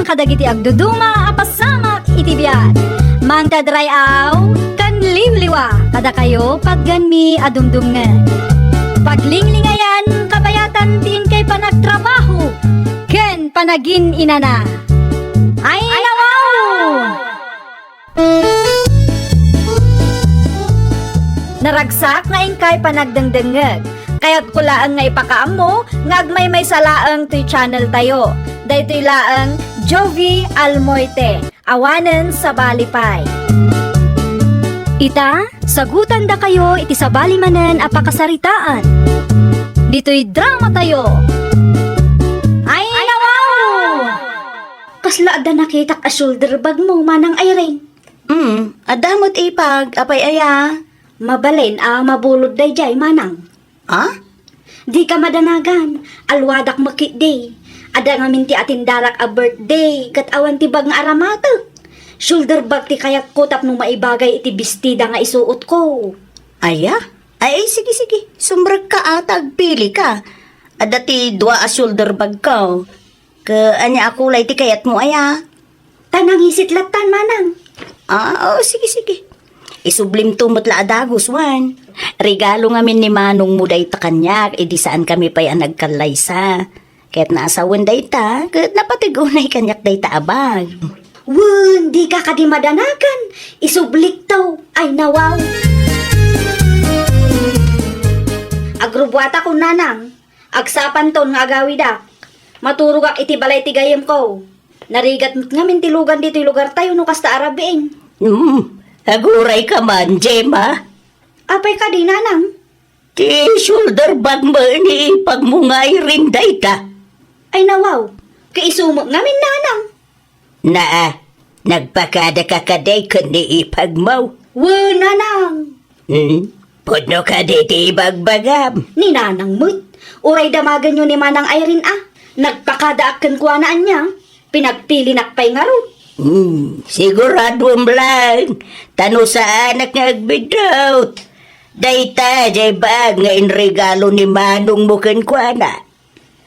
kadagiti agduduma apasamak itibiyat. Mangtadrayaw kan liwliwa kada kayo pagganmi adumdumngan. Paglinglingayan kabayatan tin kay panagtrabaho ken panagin inana. Ay nawaw! Naragsak nga ingkay panagdengdengeg. Kaya't kulaang nga ipakaam mo, ngagmay may salaang to'y channel tayo. Dahito'y laang Jovi Almoite, awanen sa Balipay. Ita, sagutan da kayo iti sa balimanen apakasaritaan. Dito'y drama tayo. Ay nawaw! Kasla da nakitak a shoulder bag mo, Manang Irene. Adamot ipag, apay aya. Mabalin mabulod day jay, Manang. Ha? Di ka madanagan, alwadak makitday. Ada nga minti atin darak a birthday, kat awan ti bag nga aramata. Shoulder bag ti kayak ko tapno maibagay iti bestida nga isuot ko. Aya? Ay, sige. Sumbrag ka atag, pili ka. Adati dua a shoulder bag ka. Anya akulay ti kayat mo aya. Tanang hisitlatan, Manang. Sige. Isublim tumot la adagos, wan. Regalo ngamin ni Manong mo day ta kanyak, di saan kami pa'y nagkalaysa. Kaya't naasawan day ta, kaya't napatigunay kanyak day ta abag. Wan, di ka kadi madanagan. Isublik to, ay nawaw. Agrubwata ko, Nanang. Agsapan ton nga agawidak. Maturog ak iti balay ti gayem ko. Narigat ngamin tilugan dito'y lugar tayo no kasta arabing. Aguray ka man, Gemma. Apay ka di, Nanang. Ti shoulder bag mo ni pagmungay rin day ta. Ay nawaw, kaisumot ngamin, Nanang. Nagpakada ka kaday kundi ipag mo. Nanang. Pudno ka di ti ibagbagam. Ni Nanang mo't, uray damagan nyo ni Manang Irene Nagpakadaakan ko anaan niya. Pinagpili nakpay nga ro. Sigurado lang. Tano sa anak nga agbidot. Dayta, jay bag nga inregalo ni Manong mo kenkwana.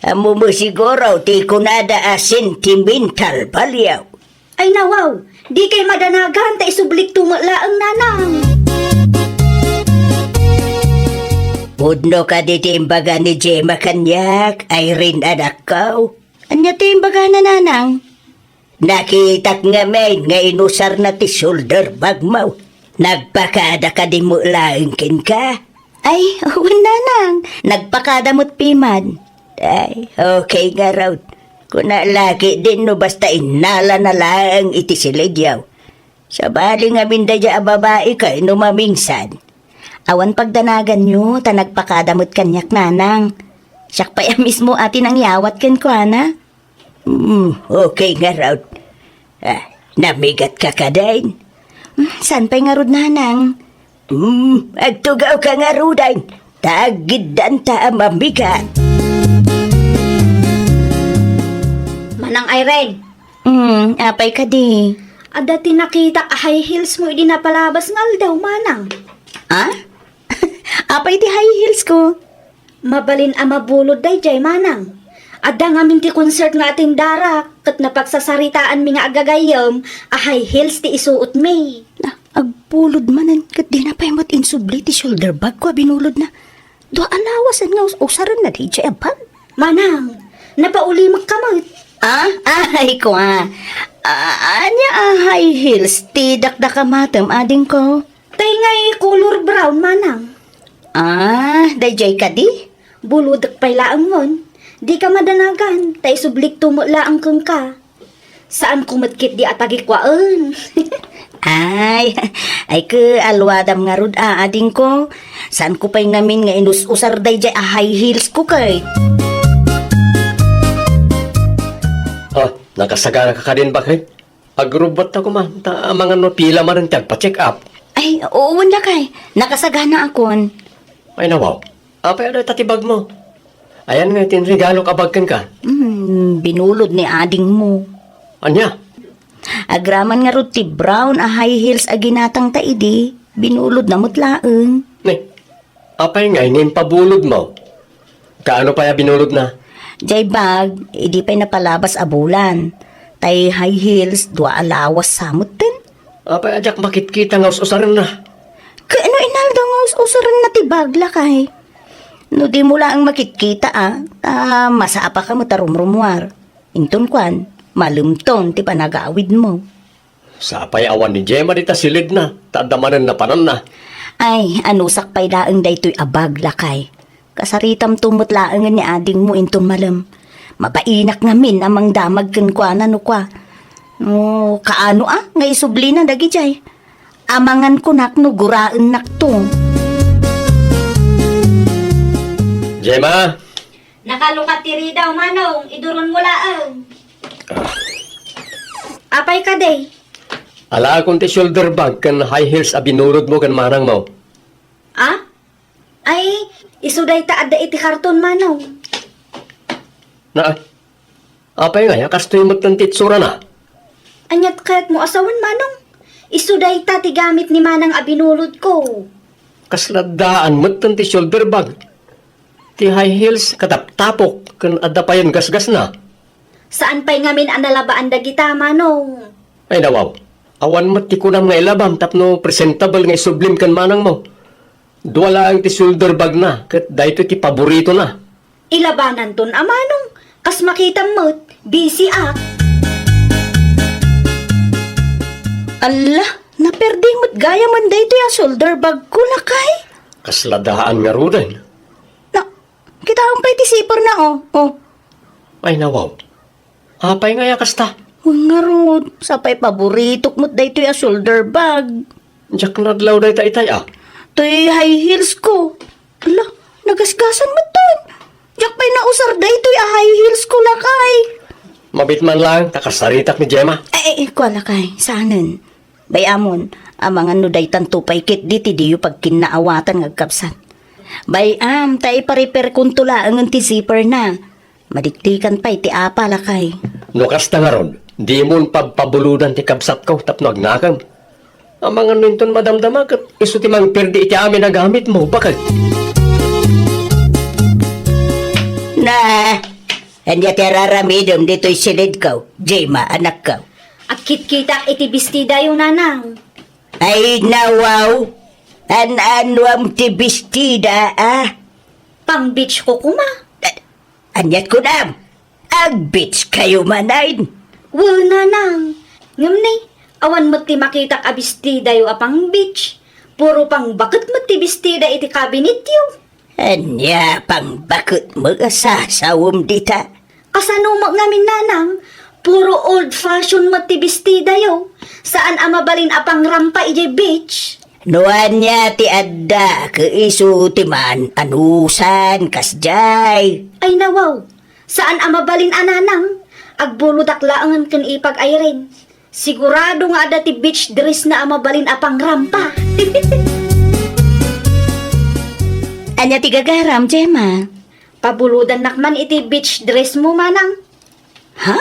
Amo mo siguro, ti kunada a sentimental palyaw. Ay nawaw, di kay madanagan ta isublik tumalaang, Nanang. Pudno ka di timbaga ni Gemma kanyak, ay rin anak ko. Anya timbaga na, Nanang? Nakitak nga may nga inusar na ti shoulder bag mo. Nagpakada ka di mo laingkin ka. Ay, Nanang, nagpakada mo't piman. Ay, okay nga raw. Kung nalaki din no basta inala na lang iti siligyaw. Sa bali nga mindaya a babae kay no mamingsan. Awan pagdanagan nyo, ta nagpakadamot kanyak, Nanang. Siyak pa mismo atin ang yawat ken ko, ana. Okay nga raw. Namigat ka kadain. San pa'y nga rod, Nanang? Agtugaw ka nga rodain. Tagidan ta mamigat. Manang Irene. Apay ka di. Adati nakita high heels mo di napalabas ngal daw, Manang. Apay di high heels ko. Mabalin mabulod day jay, Manang. Adda nga minti concert nga ating darak, kat napagsasaritaan mi nga agagayam, high heels ti isuot mi. Agpulod manan, kat di na pa'y insubli ti shoulder bag ko, binulod na. Doa alawasan nga usaran na di jay abang. Manang, napaulimak ka mo. Ay ko anya high heels, ti dakdakamatam ading ko. Tay nga'y color brown, Manang. Dayjay ka di? Buludak pa'y laang mon. Di ka madanagan, tay sublik tumo laang kong ka. Saan kumatkit di atagi kwaan? ay ka alwadam nga rud ading ko. Saan ko pa'y ngamin nga inus-usar dayjay high heels ko kay? Nakasagana ka din ba kay? Agrubot ako man, mga no pila man rin pa-check up. Ay, oo na kay. Nakasagana akon. Ay nawaw, apay ano tatibag mo? Ayan nga, tinregalo kabagkan ka. Binulod ni ading mo. Anya? Agraman nga rod ti brown high heels ginatang taidi. Binulod na mutlaeng. Apay nga, inin pabulod mo. Kaano pa ya binulod na? Jay bag, hindi pa'y napalabas abulan. Tay high heels, dua alawas samot din. Apay ajak makit-kita nga usaran na. Kaano inaldo nga usuran na tibagla kay. No di mo lang makitkita masapa ka mo tarumrumwar. Inton kwan, malumton ti panagawid mo. Sapay awan ni Gemma dita silid na. Tadamanan na panan na. Ay, anusak pay laang daytoy abagla kay. Kasaritam tumot laang ni ading mo inton malam. Mabainak ngamin amang damag kan kwa na no kwa. No, kaano nga isubli na dagi jay. Amangan ko nak no guraan nak to. Gemma! Nakalukat tiri daw, Manong. Iduron mo laang. Apay ka, day. Ala akong ti shoulder bag kan high heels a binurod mo kan manang mo. Ah? Ay, isuday ta adda iti karton, Manong. Na, apay nga, kastoy mo tantit sura na. Anyat kayat mo asawan, Manong. Isuday ta ti gamit ni Manang abinulod ko. Kasladaan mo tanti shoulder bag. Ti high heels kataptapok kan adda pa yan gasgas na. Saan pa'y ngamin analabaan dagita, Manong? Ay nawaw, awan mo ti kunam nga ilabam tapno presentable nga isublim kan manang mo. Duwala ang ti shoulder bag na, kat dahito ti paborito na. Ilabanan ton, Manong. Kas makita mo't, busy ak. Ala, naperding mo't gaya man daytoy a shoulder bag ko na kay. Kasladaan nga rudan. Na, kita ang pay ti sipor na oh. Ay nawaw, apay nga yakasta. Nga rod, sapay paboritok mo't daytoy a shoulder bag. Diyak nadlaw day ta itay Toy high heels ko. Ala, nagasgasan mo ton. Diyak pa'y nausar daytoy a high heels ko lakay. Mabit man lang, takasaritak ni Gemma. Ko lakay, saanan. Bayamon, amangan no daytan tupay kit diti diyo pag kinaawatan ngagkapsan. Bayam, tay pariper kuntula ang ti zipper na. Madiktikan pa'y ti apa lakay. Nukas na nga ron, di mo pagpabuludan ti kabsat ko tapno agnakam. Amang ano yun madamdama kat iso ti mang perdi iti amin na gamit mo, bakit? Na, anya ti raramidom dito'y silid ka, Gemma, anak ka. Akit-kitak iti bestida yung nanang. Ay nawaw, ano ang ti bestida Pang beach ko kuma. Anyat ko na, ag bitch kayo manayin. Well, nanang. Ngamnay, awan mo ti makitak a bestida yung apang beach. Puro pang bakit mo ti bestida iti cabinet yung. Anya pang bakit mo asasawom dita? Kasano mo ngamin nanang, puro old-fashioned mo ti bestida yung. Saan amabalin apang rampa iti beach? Nuan niya ti adda, kaiso ti man, anusan, kasjay. Ay nawaw, saan amabalin ananang? Agbuludak laangan kan ipag ayren. Sigurado nga ada ti beach dress na amabalin apang rampa. Anya ti gagaram, Gemma? Pabuludan nakman iti beach dress mo, manang. Ha?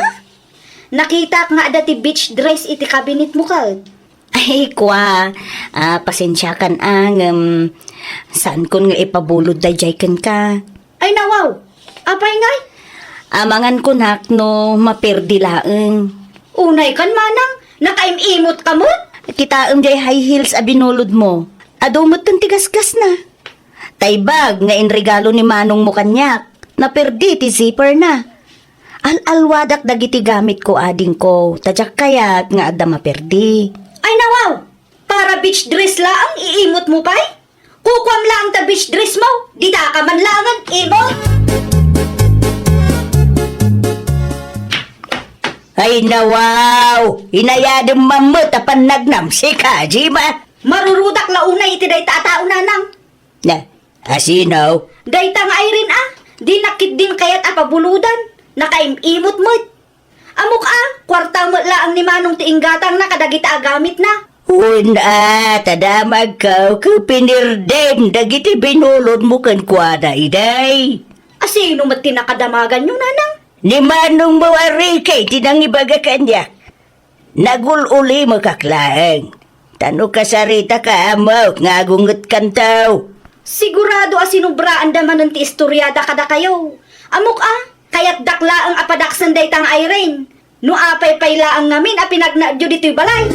Nakita nga ada ti beach dress iti cabinet mo kal. Ay, kwa, pasensya kan saan kon nga ipabulod da jay kan ka? Ay nawaw, apay ngay? Amangan ko nak no, maperdi laeng. Unay kan manang, nakaimimot ka mo? Kita jay high heels a binulod mo. Adumot ng tigasgas na. Taybag nga inregalo ni manong mo kanyak. Naperdi ti zipper na. Al-alwadak dagiti gamit ko ading ko. Tadyak kayat nga adda maperdi. Ay nawaw, para beach dress laang iimot mo pa'y? Kukwam lang ta beach dress mo, di ta ka man langan imot. Ay nawaw! Inayadang mamot apan nagnam si Kajima. Marurudak launay iti day tatao nanang. Na, asinaw? Dayta nga ay rin di nakit din kayat apabuludan, nakaimimot mo. Amok kwarta mo laang ni manong tiinggatang na kadagita agamit na. Una, tadamag ka, kupinirdem, dagiti binulod mo kan kwada, iday. Asino mat tinakadamagan nyo nanang? Ni manong mawari kay tinang ibaga kanya. Nagululi mo kaklaeng. Tano kasarita ka amaw, ngagungot kantaw. Sigurado asinubraan daman ng ti istoryada kada kayo. Amok kayat dakla ang apadaksan daytang ayren. No apay paylaang ngamin a pinagnaadyo dito'y balay.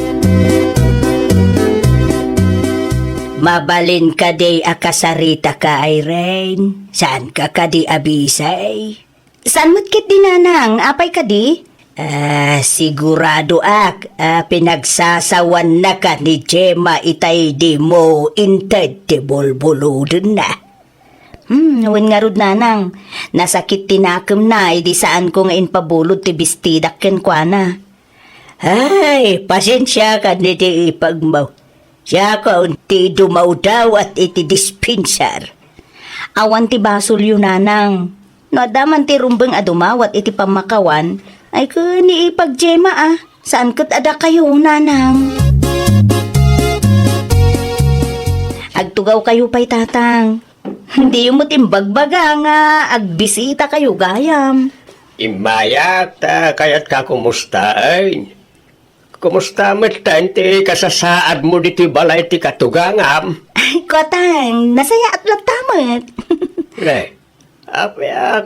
Mabalin ka di akasarita ka, Irene. Saan ka di abisay? Saan mo't kit di nanang? Apay ka di? Sigurado pinagsasawan na ka ni Gemma itay di mo inted ti bulbuludin na. Nawan nga rod nanang, nasakit tinakam na, di saan ko nga inpabulod ti bistidak ken kwa na. Ay, pasensya ka ni ti ipagmaw. Siya ka ti dumaw daw at iti dispensar. Awan ti basol yun nanang. No adaman ti rumbeng adumawat iti pamakawan, ay ni ipag Gemma Saan kat ada kayo nanang? Agtugaw kayo pa'y tatang. Hindi yung mutimbagbaga nga, agbisita kayo gayam. Imayat, kaya't ka kumusta ay? Kumusta mo't ti kasasaad mo dito balay ti katugangam? Ay, kotang, nasaya at latamat.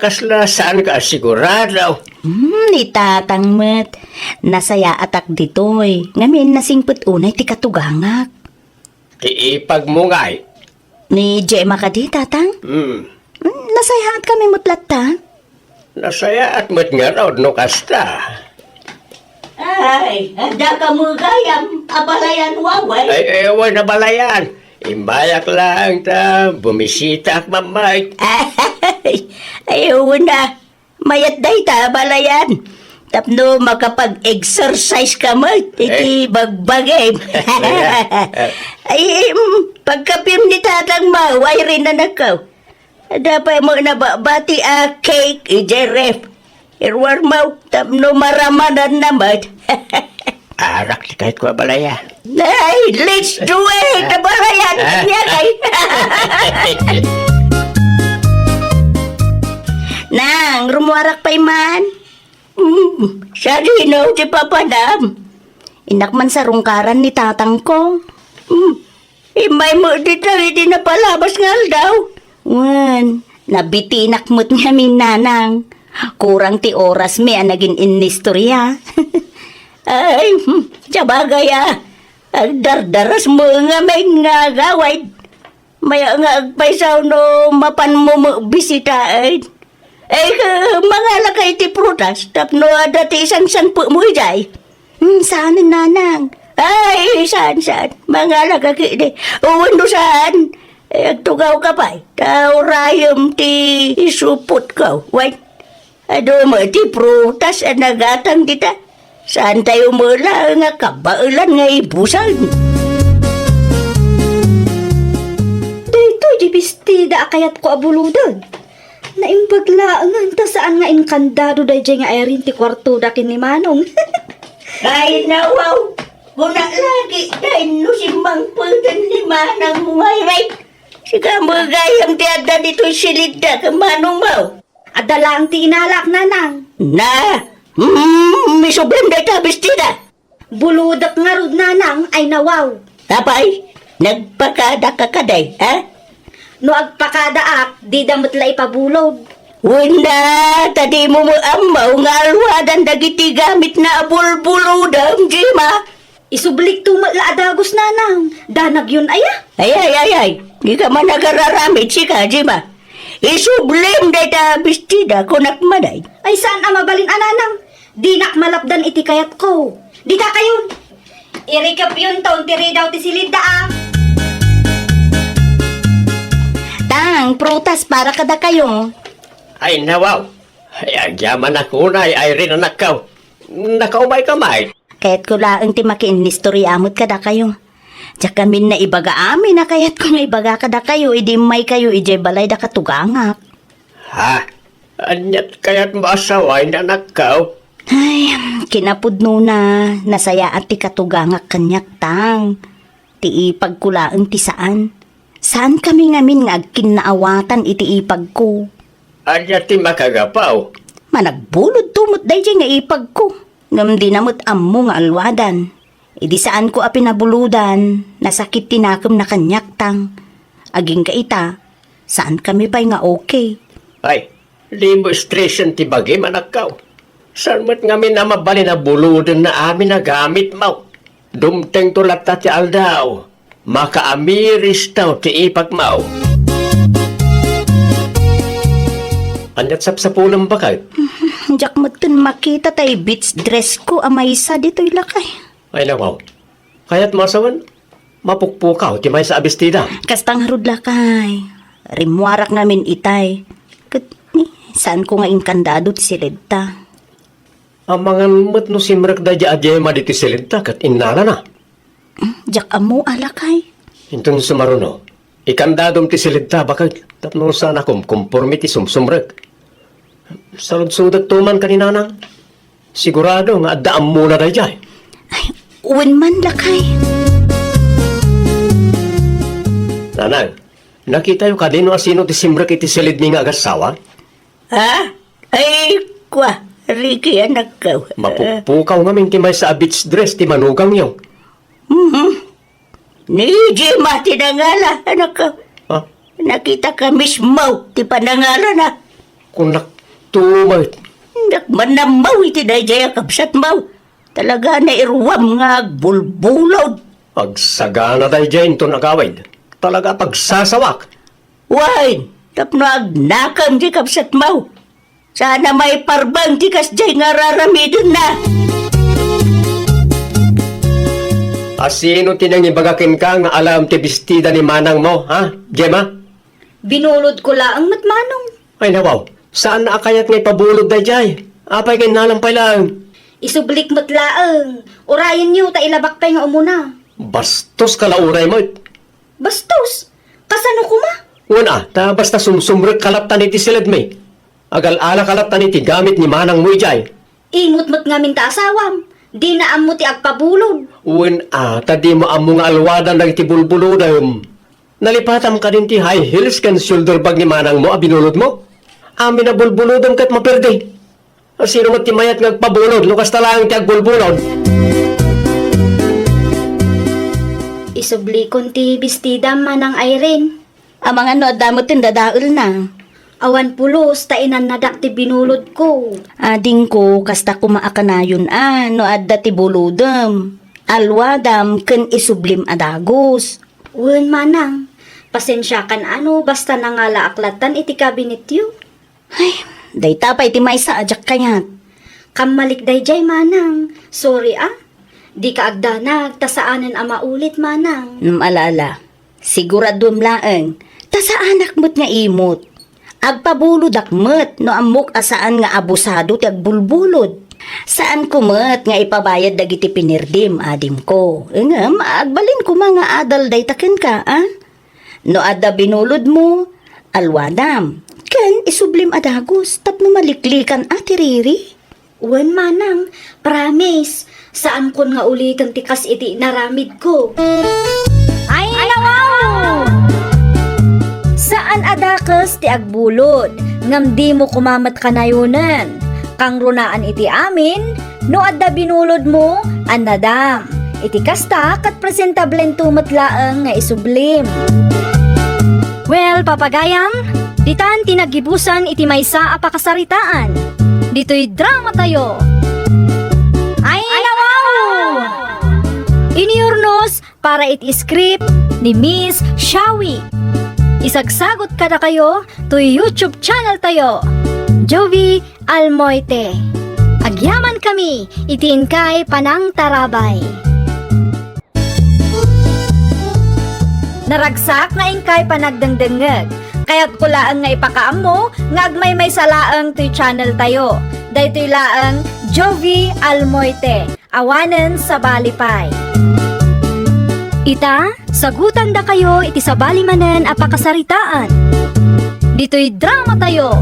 Kasla saan ka sigurado? Ni tatang met, nasaya atak ditoy. Ngamin nasingput unay ti katugangak. Ti ipagmungay. Ni Gemma ka di, tatang? Nasaya at kami mutlata. Nasaya at mo't nga raw no kasta. Ay, handa ka mo gayam, abalayan waway. Ay, ewan na balayan. Imbayak lang ta, bumisita ak mamay. Ay, ayaw na. Mayat day ta, balayan. Tapno makapag-exercise ka mo, iti bagbagay. Ay, pagkapim ni tatang maway rin na nakaw. Dapat mo nababati cake, ref. Irwar mo, tapno maramanan naman. Arak ti kahit ko balaya. Ay, let's do it! Nabalayan! Yagay! Nang, rumuarak pa'y man. Siya rin, di papadam. Inakman sa rungkaran ni tatang ko. Imay mo dito, hindi na palabas nga daw. Nabitinak mo't nga minanang. Kurang ti oras may naging inistorya. Ay, sabagay Ang dardaras mo nga may nga gaway. Maya nga agpaisaw no mapan mo bisita ay. Ay, mga lakay ti prutas. Tapno dati isang sangpo mo ijay. Saan nanang? Ay, saan? Mga lakay di. Uwan do saan? Agtugaw ka pa. Tao rayom ti isupot ka. Wait. Ado mo ti prutas nagatang dita. Saan tayo mula nga kabailan nga ibusan? Dito, di bistida akayat ko abuludan. Naimbaglaangan ta saan nga inkandado day nga ayarin ti kwarto dakin ni Manong. Ay, nawaw! Muna lagi dahil no si Mangpuldan ni Manang Mumayray. Sika mo gayang tiada dito silid da ka Manong Mau. Adala ang tinalak nanang. Na! May sobrang data bestida. Buludak nga rod nanang ay nawaw. Tapay, nagpakada ka kaday, ha? No agpakadaak, di damot la ipabulod. Wala, tadi mo amaw nga alwadan dagiti gamit na abulbuludam, Gemma. Isublik tumat la adagos nanang. Danag yun aya. Ay. Di ka man nagararamit, sika, Gemma. Isublim data bestida kunak maday. Ay saan ang mabalin ananang? Di nak malapdan iti kayat ko. Di ka kayon. Irikap yun taon tiri daw ti silida Tang, prutas para kada kayo. Ay, nawaw. Ay, agyaman ako na, ay rin na nakaw. Nakaumay-kamay. Kaya't ko laang ti makiinistorya amot kada kayo. Diyak kami na ibaga amin na kaya't kung ibaga kada kayo, idi may kayo, ije balay da katugangak. Ha? Anyat kaya't masaway na nakaw. Ay, kinapudno na, nasaya at ti katugangak kanyak tang. Ti ipag ko laang ti saan. Saan kami ngamin nga agkinaawatan iti ipag ko? Anyat ti makagapaw. Managbulod tumot day nga ipag ko. Ngam di namot ammo nga alwadan. Idi saan ko apinabuludan, nasakit tinakam na kanyak tang. Aging kaita, saan kami pa'y nga okay? Ay, di mo stression ti bagi manakaw. Sarmat ngamin na mabali na buludan na amin na gamit mo. Dumteng tulat ta ti aldaw. Makaamiris taw ti ipak mo. Anyat sapsapulang bakit? Jak mo tun makita tay beach dress ko amaysa dito'y lakay. Ay nawaw. Kaya't masawan, mapukpukaw ti may sa abestida. Kastang harud lakay. Rimwarak namin itay. Saan ko nga inkandado ti silidta? Ang mga mat no simrak da di adyema di ti silidta kat innala na. Jak amo alakay. Intong sumaruno. Ikandadom ti silidta bakit tapno sana kumpormi ti sumsumrek. Salud-sudat tuman kanina nang. Sigurado nga addaam muna da jay. Ay, uwan man lakay. Nanang, nakita yung kadino asino ti simrek iti silid mi nga agasawa? Ha? Ay, kwa. Ricky, anak ka. Mapukpukaw namin ti may sa beach dress ti manugang yung. Ni Jema, tinangala, anak ka. Ha? Nakita ka mismo, ti panangala na. Kung naktumay. Nakmanamaw iti dayjaya kapsat mo. Talaga na iruwam nga bulbulod. Pagsagana tayo dyan ito nagawid. Talaga pagsasawak. Why? Tapno agnakam di kapsat mo. Sana may parbang di kas jay nga raramidon na. Asino tinangibagakin ka nga alam ti bestida ni manang mo, ha? Gemma? Binulod ko laang matmanong. Ay nawaw, saan na akayat ngay pabulod na jay? Apay kay nalampay lang. Isublik mo't laang. Urayan niyo ta ilabak pa nga umuna. Bastos kalauray mo. Bastos! Kasano ko ma? Una, ta basta sumsumrek kalaptan iti silid may. Agal-ala kalaptan iti gamit ni manang mo jay. Imot mo't ngamin ta asawam. Di na amo ti agpabulod. Tadi mo amo nga alwadan ng iti bulbulodam. Nalipatam ka din ti high heels kan shoulder bag ni manang mo, abinulod mo. Amin na bulbulodam kat maperde. Sino mo ti mayat nga agpabulod, lukas talang ti agbulbulod. Isublikon ti bestida manang Irene. Ang mga no, damot yung dadaul na. Awan pulos, tainan nadak ti binulod ko. Ading ko, kasta kumaakanayon no adda ti buludam. Alwadam, ken isublim adagos. Uwan manang, pasensya kan ano, basta nangala aklatan iti kabinet yu. Ay, day tapay ti maisa ajak kayat. Kamalik day jay manang, sorry Di ka agdanag, tasaanan ama ulit manang. Alala, siguradum laeng, tasa anak mo't nga imot. Agpabulod akmet, no amok asaan nga abusado ti agbulbulod. Saan kumet nga ipabayad dagiti pinirdim, adim ko. Nga, maagbalin ko mga adal day taken ka, No adda binulod mo, alwadam. Ken isublim adagos, tapno maliklikan ati riri. Uwan manang, promise, saan kon nga ulitan tikas iti naramid ko. Ay, nawaw! Saan adakas ti agbulod, ngam di mo kumamat kanayunan. Kang runaan iti amin, no adda binulod mo, anadam. Iti kasta kat presentablen tumatlaang nga isublim. Well, papagayam, ditan tinagibusan iti maysa a pakasaritaan. Dito'y drama tayo. Ay, nawaw! Iniurnos para iti script ni Miss Shawi. Isagsagot ka na kayo to YouTube channel tayo, Jovi Almoite. Agyaman kami, itiin kay Panang Tarabay. Naragsak na ingkay panagdangdangag, kaya't kulaan nga ipakaam mo, nga agmay salaang to'y channel tayo. Daytoy laang Jovi Almoite, awanen sa balipay. Ita, sagutan da kayo iti sabali manen a pakasaritaan. Dito'y drama tayo.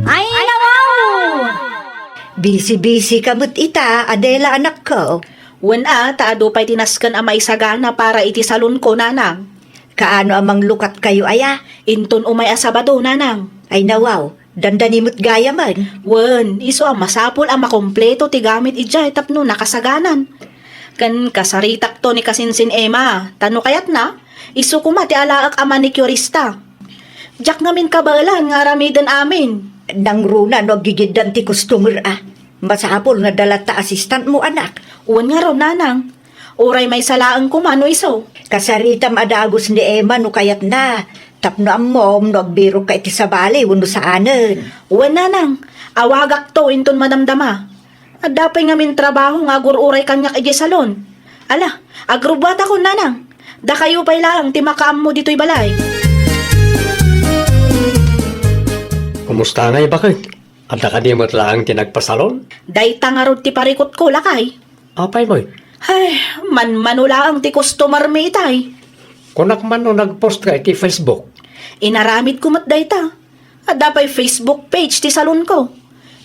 Ay, nawaw! Busy-busy kamot ita, Adela anak ko. Wen taado pa'y tinaskan ang maisagana para iti salon ko, nanang. Kaano amang lukat kayo aya? Inton umay asabado, nanang. Ay nawaw, dandanimot gaya man. Wen, iso ang masapul ang makompleto ti gamit ijay tapno nakasaganan. Kan kasaritak to ni kasinsin Emma, tano kayat na? Iso kuma ti alaak ang manicurista. Jak ngamin kabalan nga ramidan amin. Nang runa no gigidan ti customer Masapol nga dalat ta assistant mo anak. Uwan nga raw, nanang. Uray may salaang kumano iso. Kasaritam adagos ni Emma no kayat na. Tapno ang mom no agbiro ka iti sabali wano saanen. Uwan, nanang. Awagak to inton madamdama. At dapay nga min trabaho nga uray kanyak iti salon. Ala, agrubata ko, nanang. Da kayo pa'y lang ti makaam mo dito'y balay. Kumusta nga bakit? At nakadimot lang tinagpasalon? Dayta nga rod ti parikot ko, lakay. Apay mo'y. Ay, manula ang ti customer mi itay. Kunak man no nagpost ka iti Facebook. Inaramid ko mat dayta. At dapay Facebook page ti salon ko.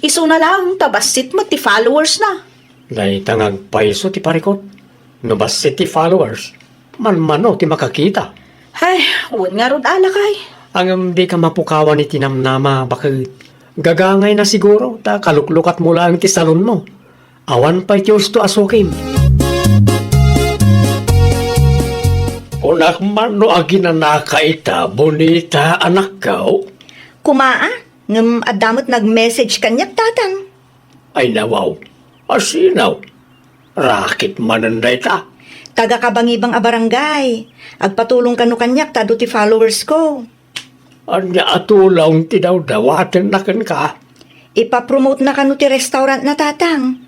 Iso na lang, tabasit mo ti followers na. Dahil tangag paiso ti parikot. Nubas ti followers. Manmano ti makakita. Ay, uwan nga rod alakay. Ang di ka mapukawan ni tinamnama bakit gagangay na siguro ta kaluklukat mo lang ti salon mo. Awan pa Diyos to asukim. Kunak man no aginanaka ita, bonita anak kao. Kumaa, ngam adamot nag-message kanyak tatang. Ay nawaw, asinaw. Rakit mananday ta. Taga kabangibang a barangay. Agpatulong kanu kanyak tado ti followers ko. Anya atulong tinawdawatin na kan ka. Ipapromote na kanu ti restaurant na tatang.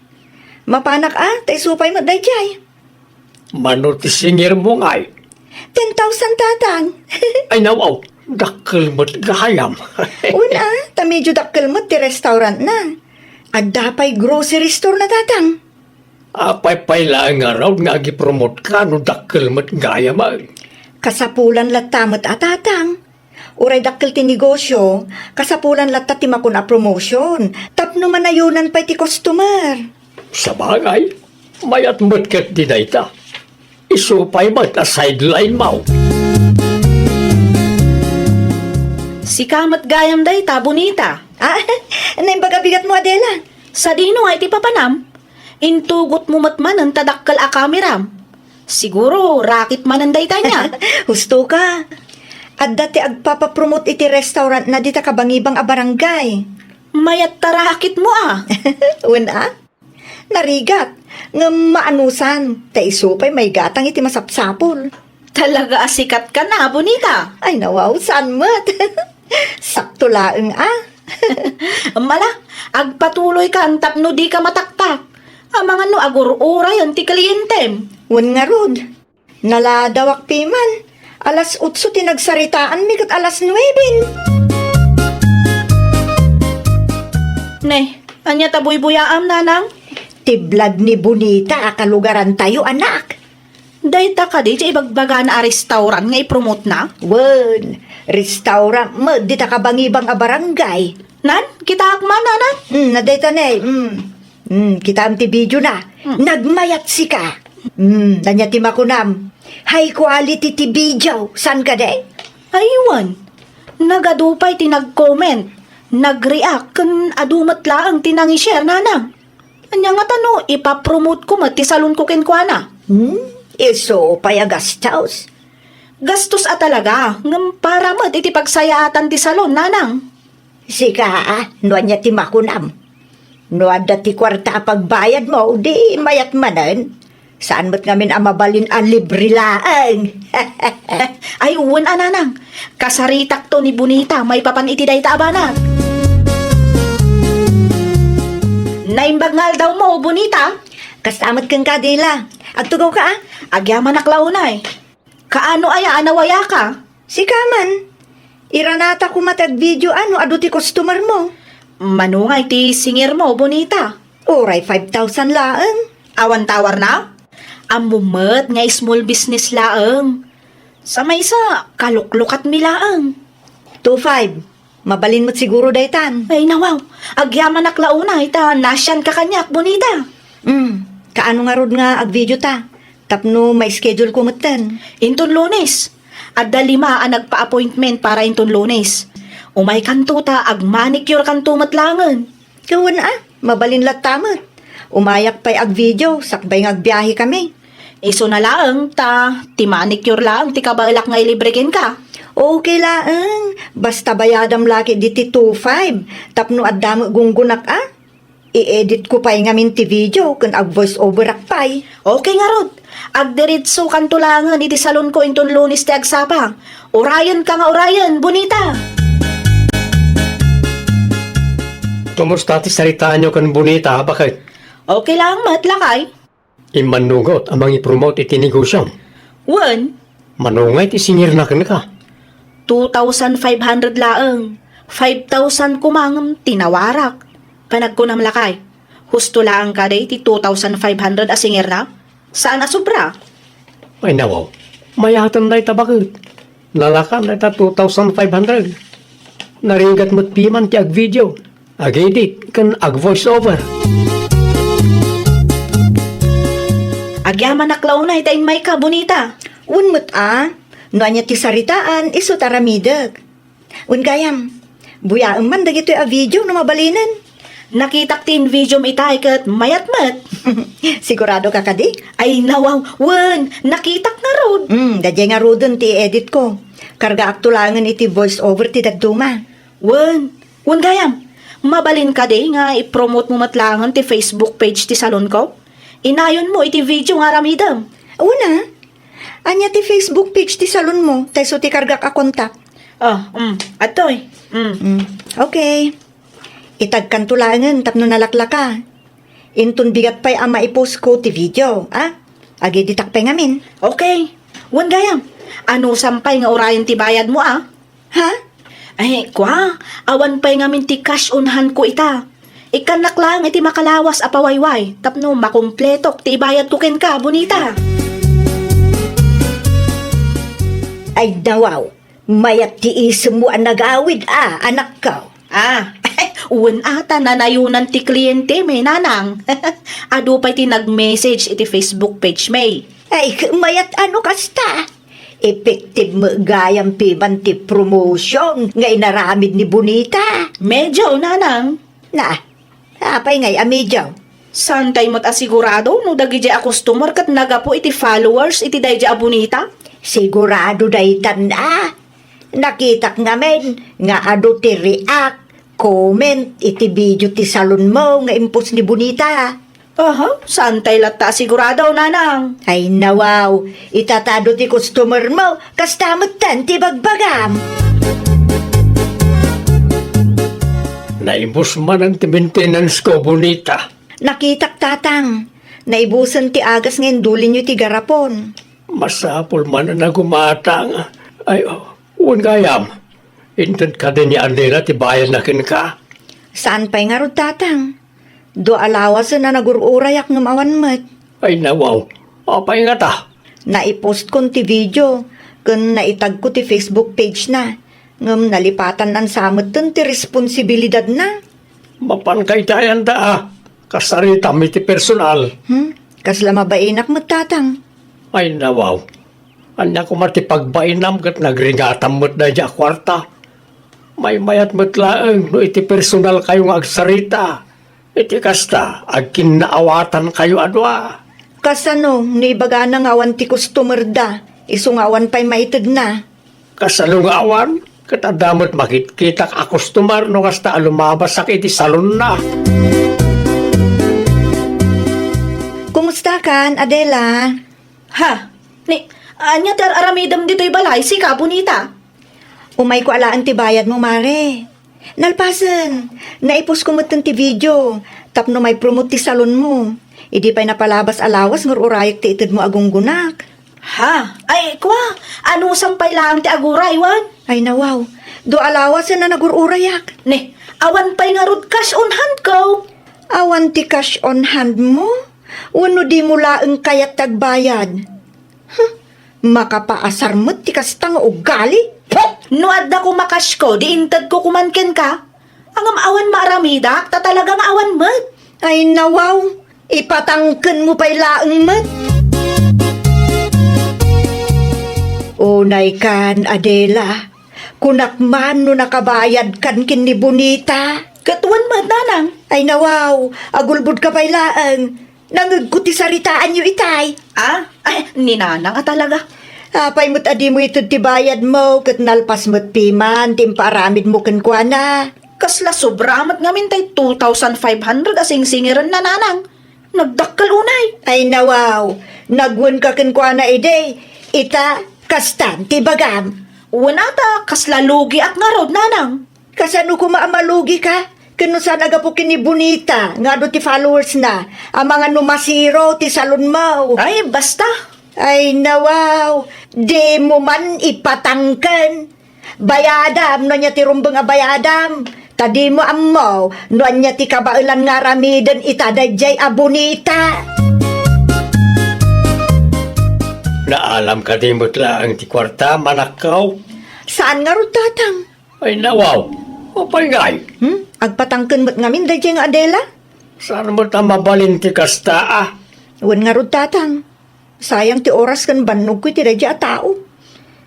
Mapanak tay supay mo dayjay. Mano ti singir mo ngay. 10,000 tatang. Ay nawaw, dakkel mo't gayam. Una, ta medyo dakkel mo ti restaurant na. At dapay grocery store na tatang. Apay lang nga raw nga agipromote ka no dakkel mo't gayam ay. Kasapulan latamot tatang. Uray dakkel ti negosyo, kasapulan latta ti makuna promotion. Tapno manayunan pa ti customer. Sa bagay, mayat mo't kat dinayta. Isupay mo't a sideline mo. Si kamat gayam dayta, bonita. Naimbaga bigat mo Adela. Sa dino ay ti papanam. Intugot mo matman ang tadakkal a kameram. Siguro, rakit man ang dayta niya. Husto ka. At dati agpapapromote iti restaurant na dita kabangibang a barangay. Mayat tarakit mo Una, narigat. Nga maanusan. Ta isupay may gatang iti masapsapol. Talaga asikat ka na, bonita. Ay nawaw, saan mo't? Sakto laeng Mala, agpatuloy ka ang tapno di ka mataktak. Ang mga no agur-uray ang ti kalientem. Wan nga rod. Naladawak piman. Alas 8 tinagsaritaan mi kat alas 9. Ne, anya taboy-buyaam, nanang? Tiblag ni Bonita akalugaran tayo anak. Dayta ka di, ibagbaga na a restaurant nga ipromote na? Wan, restaurant mo dita kabangibang a barangay. Nan, kita akman, nanang? Nadeta na kita am ti video na. Nagmayat si ka. Nanya ti makunam. High quality ti video. San ka de? Aywan, nagadupay ti nag-comment, nag-react, kan adumat laang tinangi-share, nanang. Anya nga tano, ipapromote ko mat ti salon ko kenkwana. Iso payagastos. Gastos talaga, ngam para mat iti pagsayaatan ti salon, nanang. Sika no anya ti makunam. No ada ti kwarta pagbayad mo, di mayat manan. Saan mo't ngamin amabalin ang libre laang? Ay, uwan nanang. Kasaritak to ni Bonita, may papaniti day taabanag. Naimbag daw mo, Bonita. Kastamat kang kadila. Agtugaw ka Agyaman naklaunay. Kaano aya anawaya ka? Si Kaman. Iranata ko matag video ado ti customer mo. Manungay ti singir mo, Bonita. Oray 5,000 laang. Awan tawar na? Amumet nga small business laang. Sa may isa, kaluklukat mi laang. 2,500. Mabalin mo't siguro daytan. Ay nawaw, agyaman naklaunay ta nasyan ka kanyak, Bonita. Kaano nga rod nga ag video ta? Tapno may schedule ko matan. Inton Lunes. Adda 5 ang nagpa-appointment para inton Lunes. Umay kanto ta ag manicure kanto matlangan. Kawan mabalin latamat. Umayak pa'y ag video, sakbay ng agbiyahe kami. Iso na laang ta, ti manicure laang ti kabalak nga ilibregen ka. Okay laang. Basta bayadam laki diti 2.5. Tapno addam gunggunak I-edit ko pa'y ngamin ti video kun ag voice over akpay. Okay nga rod. Agdiritso kan tulangan iti salon ko inton Lunes ti agsapang. Orayan ka nga orayan, bonita. Kumusta ti saritaan nyo kan bonita? Bakit? Okay lang, matlakay. Imanugot amang ipromote iti negosyo. Wan, Manungay ti singir na ka. 2,500 laang. 5,000 kumangam tinawarak. Panagkunam lakay. Husto lang ka day ti 2,500 asingir na? Saan asubra? Ay nawaw, mayatan na ita bakit? Nalakan na ita 2,500. Naringgat mo't piman ti ag video. Ag edit, kan ag voice over. Agyaman naklaw na itayin may ka, bonita. Unmut no anya ti saritaan iso taramidag. Gayam, buyaan man dagito a video no mabalinan. Nakitak tin video itay kat mayat-mat. Sigurado ka kadi? Ay nawaw, wan, nakitak na rod. Dadya nga rodon ti edit ko. Karga aktulangan iti voice over ti dagduma. Wan gayam, mabalin ka day nga i-promote mo matlangan ti Facebook page ti salon ko. Inayon mo iti video nga ramidam. Una, anya ti Facebook page ti salon mo, tayso ti karga ka kontak. Atoy. Okay. Itagkan tulangan tapno nalaklaka. Intun bigat pa'y ama i-post ko ti video, Agi ditak pa'y ngamin. Okay. Wan gayam, ano sampay nga orayan ti bayad mo Ha? Ay, kwa, awan pa'y ngamin ti cash unhan ko ita. Ikanak lang iti makalawas apawayway, tapno makumpletok ti ibayad ko ken ka, bonita. Ay dawaw, mayat ti isem mo ang nag-awid, anak ko. Uwan ata nanayunan ti kliyente may nanang. Ado pa'y ti nag-message iti Facebook page may. Ay, mayat ano kasta? Effective mo gayang piman ti promotion nga inaramid ni Bonita. Medyo, nanang. Apay ngay amidyaw. Santay mo't asigurado no dagi a customer kat nagapo iti followers iti day bonita? Sigurado daytan Nakitak ngamen nga ado ti react, comment iti video ti salon mo nga impos ni Bonita. Santay lata sigurado, nanang. Ay nawaw, itatado ti customer mo, kastamot tan ti bagbagam. Naibos man ang maintenance ko, bonita. Nakitak tatang, naibusan ti agas ngayon dulin nyo ti garapon. Masapol man na nagumatang. Ay, uwan gayam. Intan ka din ni Andela, tibayan na kin ka. Saan pa'y nga rod tatang? Do alawas na nagururayak ng awanmat. Ay, nawaw. Apay nga ta. Naipost kon ti video, kun naitag ko ti Facebook page na. Ngam nalipatan ang samot ton ti responsibilidad na. Mapankay tayan da. Kasarita mi ti personal. Kasla mabainak mo tatang. Ay, nawaw. Anya ko mati pagbainam kat nagringatam mo't na dya kwarta. May mayat mo't laeng no iti personal kayo nga agsarita. Iti kasta, agkin naawatan kayo adwa. Kasano, nibaga na nga awan ti customer da. Isungawan pa'y maitid na. Kasalong awan, katadamot makitkitak a customer no kasta alumabas sa iti salon na. Kumusta kan, Adela? Anya tar aramidam dito'y balay, si ka, bonita. Umay ko alaan ti bayad mo, mare. Nalpasan, naipos ko mo't ti video. Tapno may promote ti salon mo. Idi pa'y napalabas alawas ngururayak ti itid mo agunggunak. Ay, kwa, ano sampay lang ti aguray, wan? Ay nawaw, do alawas na nagururayak. Awan pa'y nga rod cash on hand ko. Awan ti cash on hand mo? Uno di mula ang kayat tagbayad. Makapaasar mo't ti kastang ugali. No adda ko makash ko, diintad ko kumanken ka. Ang awan maaramidak, ta talagang awan mat. Ay nawaw, ipatangken mo pa'y laeng mat. Unay kan, Adela. Kunakman no nakabayad kan kin ni Bonita. Katuan mat, nanang. Ay nawaw, agulbud ka pa'y laeng. Nangagkuti saritaan nyo itay. Ay, ni nanang talaga. Apay mo't adi mo ito tibayad mo, kat nalpas mo't piman, timparamid mo kankwana. Kasla sobramat ngamin tay 2,500 asing singiran na nanang. Nagdakkal unay. Ay nawaw, nagwan ka kankwana ide, ita kastan tibagam. Wanata, kasla lugi at nga rod nanang. Kasano ko maamalugi ka? Kano saan agapukin ni Bonita, nga do ti followers na, ang mga numasiro ti salon mo. Ay, basta. Ay nawaw, di mo man ipatangken. Bayadam, no niya ti rumbang a bayadam. Tadi mo ammo, no niya ti kabailan nga ramiden itadajay a Bonita. Naalam ka di mo't lang ti kwarta manakaw. Saan nga ro tatang? Ay nawaw, apay ngay. Agpatangken mo't ngamin dajay nga Adela? Saan mo ta mabalin ti kasta Wan nga ro tatang. Sayang ti oras kan banog ko ti dajay a tao.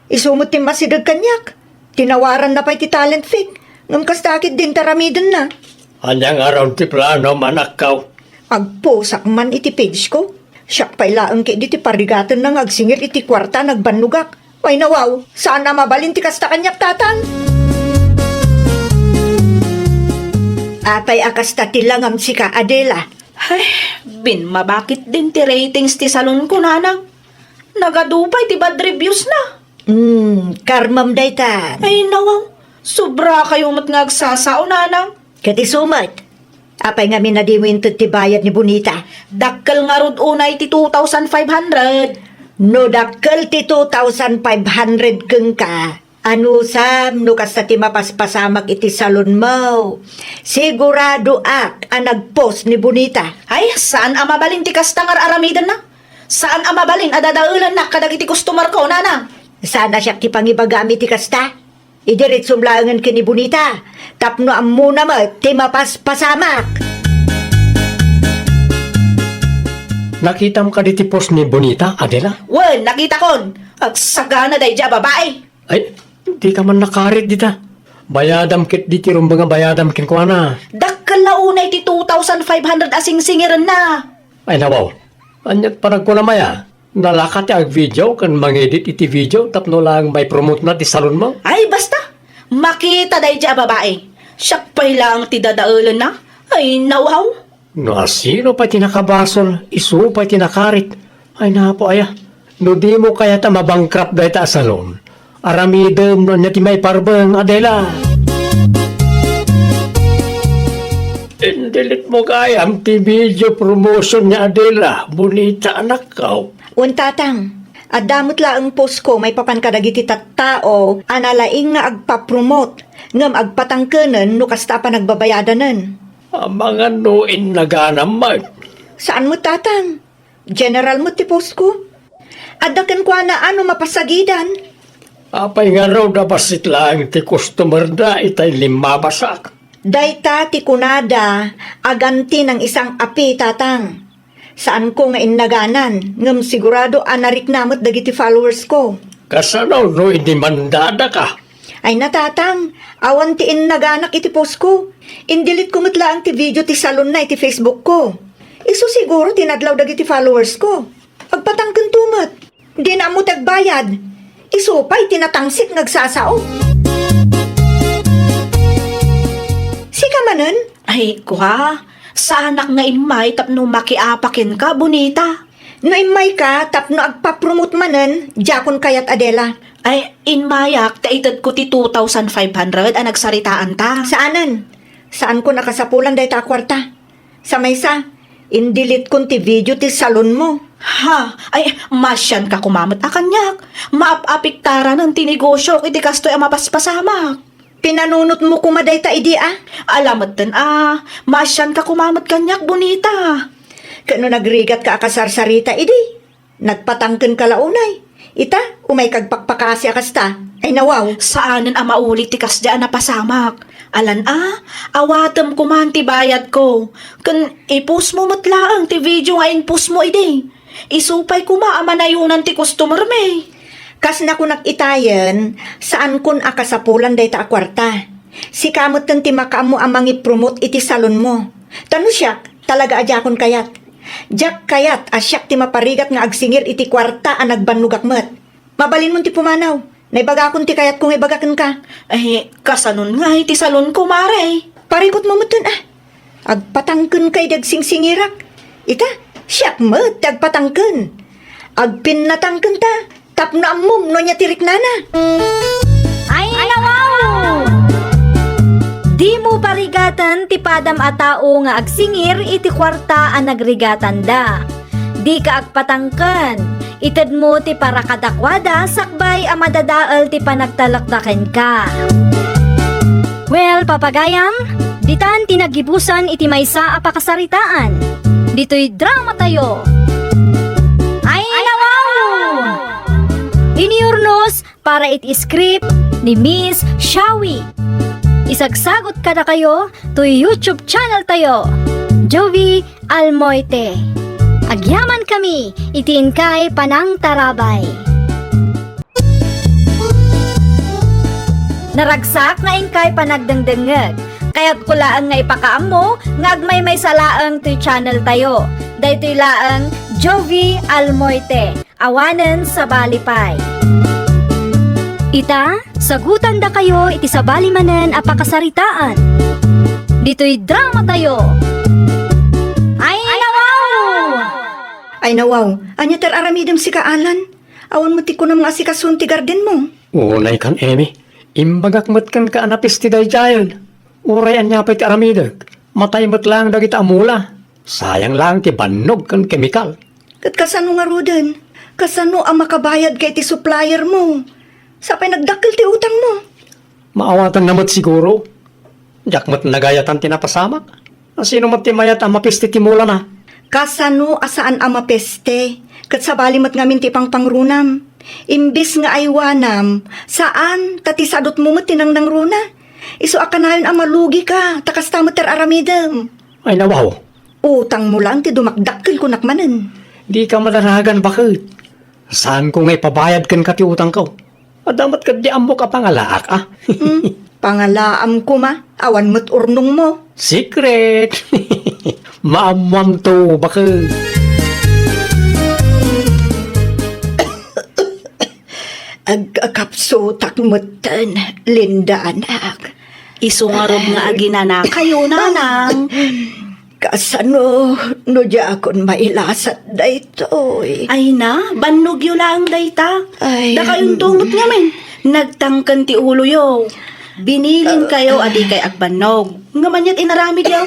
Isumot ti masidag kanyak. Tinawaran na pa'y ti talent fig. Ngam kastakit din taramiden na. Anyang araw ti plano manakaw. Agposak man iti page ko. Siyak pa'y laang ki di ti parigatan nang agsingil iti kwarta nagbanugak. Ay nawaw, saan na mabalin ti kasta kanyak tatang? Apay akasta ti langam si ka Adela. Ay, bin mabakit din ti ratings ti salon ko nanang. Nagadupay ti bad reviews na. Karmam dayta. Ay nawaw, sobra kayo mat ngagsasao nanang. Kati sumat. Apay nga minadiwintod ti bayad ni Bonita. Dakkel nga rod unay ti 2,500. No dakkel ti 2,500 keng ka. Ano sam, no kasta ti mapaspasamak iti salon mo. Sigurado ak ang nagpost ni Bonita. Ay, saan ang mabalin ti kasta nga aramidan na? Saan ang mabalin adadaulan na kadag iti customer ko, nanang? Sana siya ti pangibagami ti kasta. Idiritsum langan kini Bonita. Tapno ang muna mo ti mapaspasamak. Nakita mo ka di ti post ni Bonita, Adela? Wen, nakita kon. Agsagana day dya babae. Ay, di ka man nakarit dita. Bayadam kit di ti rumbang bayadam kin ko na. Dakkel na unay ti 2,500 asing singiran na. Ay nawaw, anyat parang ko na maya. Nalakat ang video kan mangedit iti video tapno lang may promote na ti salon mo. Ay, basta. Makita day dya babae. Siyak pa'y lang ti dadaulan na. Ay, nawaw. No asino pa tinakabasol, isu pa tinakarit. Ay napo aya, no di mo kaya ta mabangkrap dahi ta salon. Aramidem no niya ti may parbeng, Adela. Indilit mo kaya ang ti video promotion ni Adela. Bonita anak ka. Untatang, adamot laang post ko may papan kadagiti tattao analaing nga agpapromote ngam agpatangkenan no kasta pa nagbabayadanan. Ang mga nuin naganaman. Saan mo tatang? General mo ti post ko? Adakan ko na ano mapasagidan? Apay nga raw na basit lang ti customer na itay limabasak. Dayta ti kunada aganti ng isang api tatang. Saan ko nga innaganan ngam sigurado anarik namot dagiti followers ko. Kasanaw no hindi mandada ka. Ay natatang, awan ti innaganak iti post ko. Indilit ko matla ang ti video ti salon na iti Facebook ko. Isu siguro tinadlaw dagiti followers ko. Pagpatangkan tumat, di na mo tagbayad. Isu pa'y tinatangsit nagsasao. Sika manen? Ay, kuha. Saanak nga imay tapno makiapakin ka, Bonita. No imay ka, tapno agpapromote manen, jakon kayat Adela. Ay, inmayak, taitad ko ti 2,500 ang nagsaritaan ta. Saanan? Saan ko nakasapulan dahi ta kwarta? Sa maysa, indilit kon ti video ti salon mo. Ha? Ay, masyan ka kumamat akanyak. Maapapiktaran ng tinegosyo iti kastoy ang mapaspasamak. Pinanunot mo kumaday ta idi Alamat din masyan ka kumamat kanyak, Bonita. Kano nagrigat ka akasarsarita idi. Nagpatangken ka launay. Ita, umay kagpakpakasi akasta. Ay nawaw. Saanan ang maulit ti kasdaan na pasamak? Alan awatem ko man ti bayad ko. Kan ipus mo matlaang ti video nga inpus mo idi. Isupay ko maamanayunan ti customer me. Kas na ko nakitayan, saan kun akasapulan day ta akwarta. Si kamot kan ti makaamo amang i-promote iti salon mo. Tano siyak, talaga ajakon kayat. Jak kayat asyak ti maparigat nga agsingir iti kwarta ang nagbanugak met. Mabalin mo ti pumanaw. Naibagakon ti kayat kung ibagakan ka. Ay, kasanon nga iti salon ko, Mare. Parikot mo mutun Agpatangken kay dagsingingirak. Ita, siyak mo, agpatangken. Agpinnatangken ta. Tapno ammom no niya tirik nana. Ay, nawaw! Di mo parigatan ti padam a tao nga agsingir iti kwarta a nagrigatan da. Di ka agpatangken. Ited mo ti parakadakwada sakbay a madadaal ti panagtalakdaken ka. Well, papagayam, ditan tinagibusan iti maysa a pakasaritaan. Dito'y drama tayo. Ay, nawaw! Iniurnos para iti script ni Miss Shawi. Isagsagot ka na kayo to YouTube channel tayo, Jovi Almoite. Agyaman kami, itiin kay Panang Tarabay. Naragsak nga ingkay panagdengdengeg, kaya't kulaan nga ipakaam mo, nga agmay salaang to channel tayo. Daytoy laang Jovi Almoite, awanen sa Balipay. Ita, sagutan da kayo iti sa balimanen a pakasaritaan. Dito'y drama tayo. Ay, nawaw! Ay nawaw, anya ter aramidem si kaalan. Awan mo ti kunam nga si kasun ti garden mo. Unay kan, Emi. Imbagak mat kan ka anapis ti dayayan. Uray anya pa ti aramidag. Matay mat lang dagiti amula. Sayang lang ti bannog kan kemikal. Kat kasano nga roden? Kasano ang makabayad kay ti supplier mo? Sapay nagdakil ti utang mo. Maawatan namat siguro. Diyak mat nagayatan tinapasamak. Sino mat ti mayat ang mapis ti timula na? Kasano asaan ang mapeste? Kat sa balimat ngamin ti pangrunam. Imbis nga aywanam, saan tatisadot mo mat tinangdang runa? Iso akanayon ang malugi ka, takas tamot ter aramidem. Ay nawaw. Utang mo lang ti dumakdakil ko nakmanen. Di ka madaragan bakit? Saan ko ngay pabayad kan ka ti utang ko? Adamat ka di amo ka pangalaak ah. Pangalaam ko ma, awan mo't urnong mo. Secret! Maamwam to bakit? Agkakapso takmutan, Linda anak. Isungarod nga aginana kayo, nanang. Kasano, no di akon mailasat da ito Ay na, bannog yo lang dayta. Ay, Da kayong tungot nga men. Nagtangkan ti ulo yo. Binilin kayo adi kay agbannog. Nga manyat inaramid yo.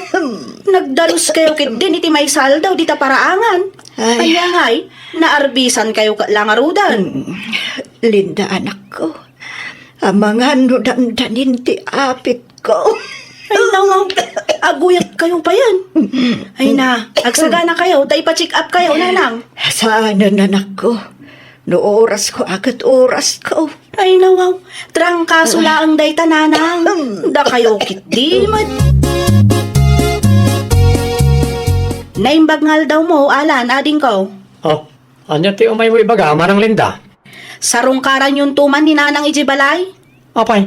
Nagdalos kayo kit din iti may saldaw di ta paraangan. Ay. Kaya ngay, naarbisan kayo langarudan. Linda anak ko. Ang mga nudandanin ti apit ko. Ay nawaw, aguyat kayo pa yan. Ay na, agsagana kayo, tayo pa-check up kayo, nanang. Sana nanak ko. No oras ko, agad oras ko. Ay nawaw, trangkaso laang day tananang. Da kayo kit di mat. Naimbagngal daw mo, alan, ading ko. Oh, anya ti umay mo ibaga, marang Linda. Sarungkaran yung tuman ni nanang ijibalay. Apay,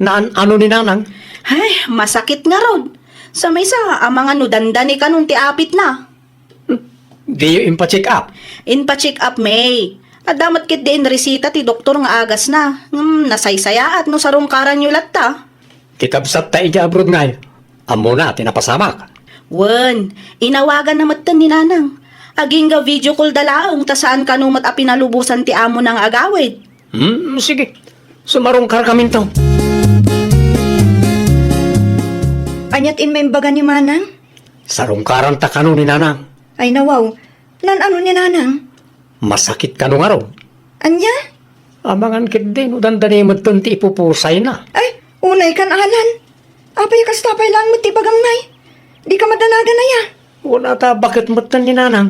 ano ni nanang? Ay, masakit nga rod. Sa may sa, ang mga nudandani ka nung tiapit na. Di yung impacheck up. Inpa-check up, May. At damat kit din resita ti doktor nga agas na. Nasaysaya at no sarungkaran yung latta. Kitabsat ta ija abroad ngay. Amo na, tinapasamak. Wen, inawagan na matan ni nanang. Aging ga video call dalaang tasaan kanumat a pinalubusan ti amo ng agawid. Sige. Sumarungkar kami to. Anyat in may baga ni manang? Sarungkaran ta kanu ni nanang. Ay nawaw, ano ni nanang? Masakit kanu nga raw. Anya? Amangan kit din, udandani mo ti ipupusay na. Ay, unay kan alan. Apay kastapay lang mo ti bagamnay. Di ka madanagan na ya. Wala ta, bakit matan ni nanang?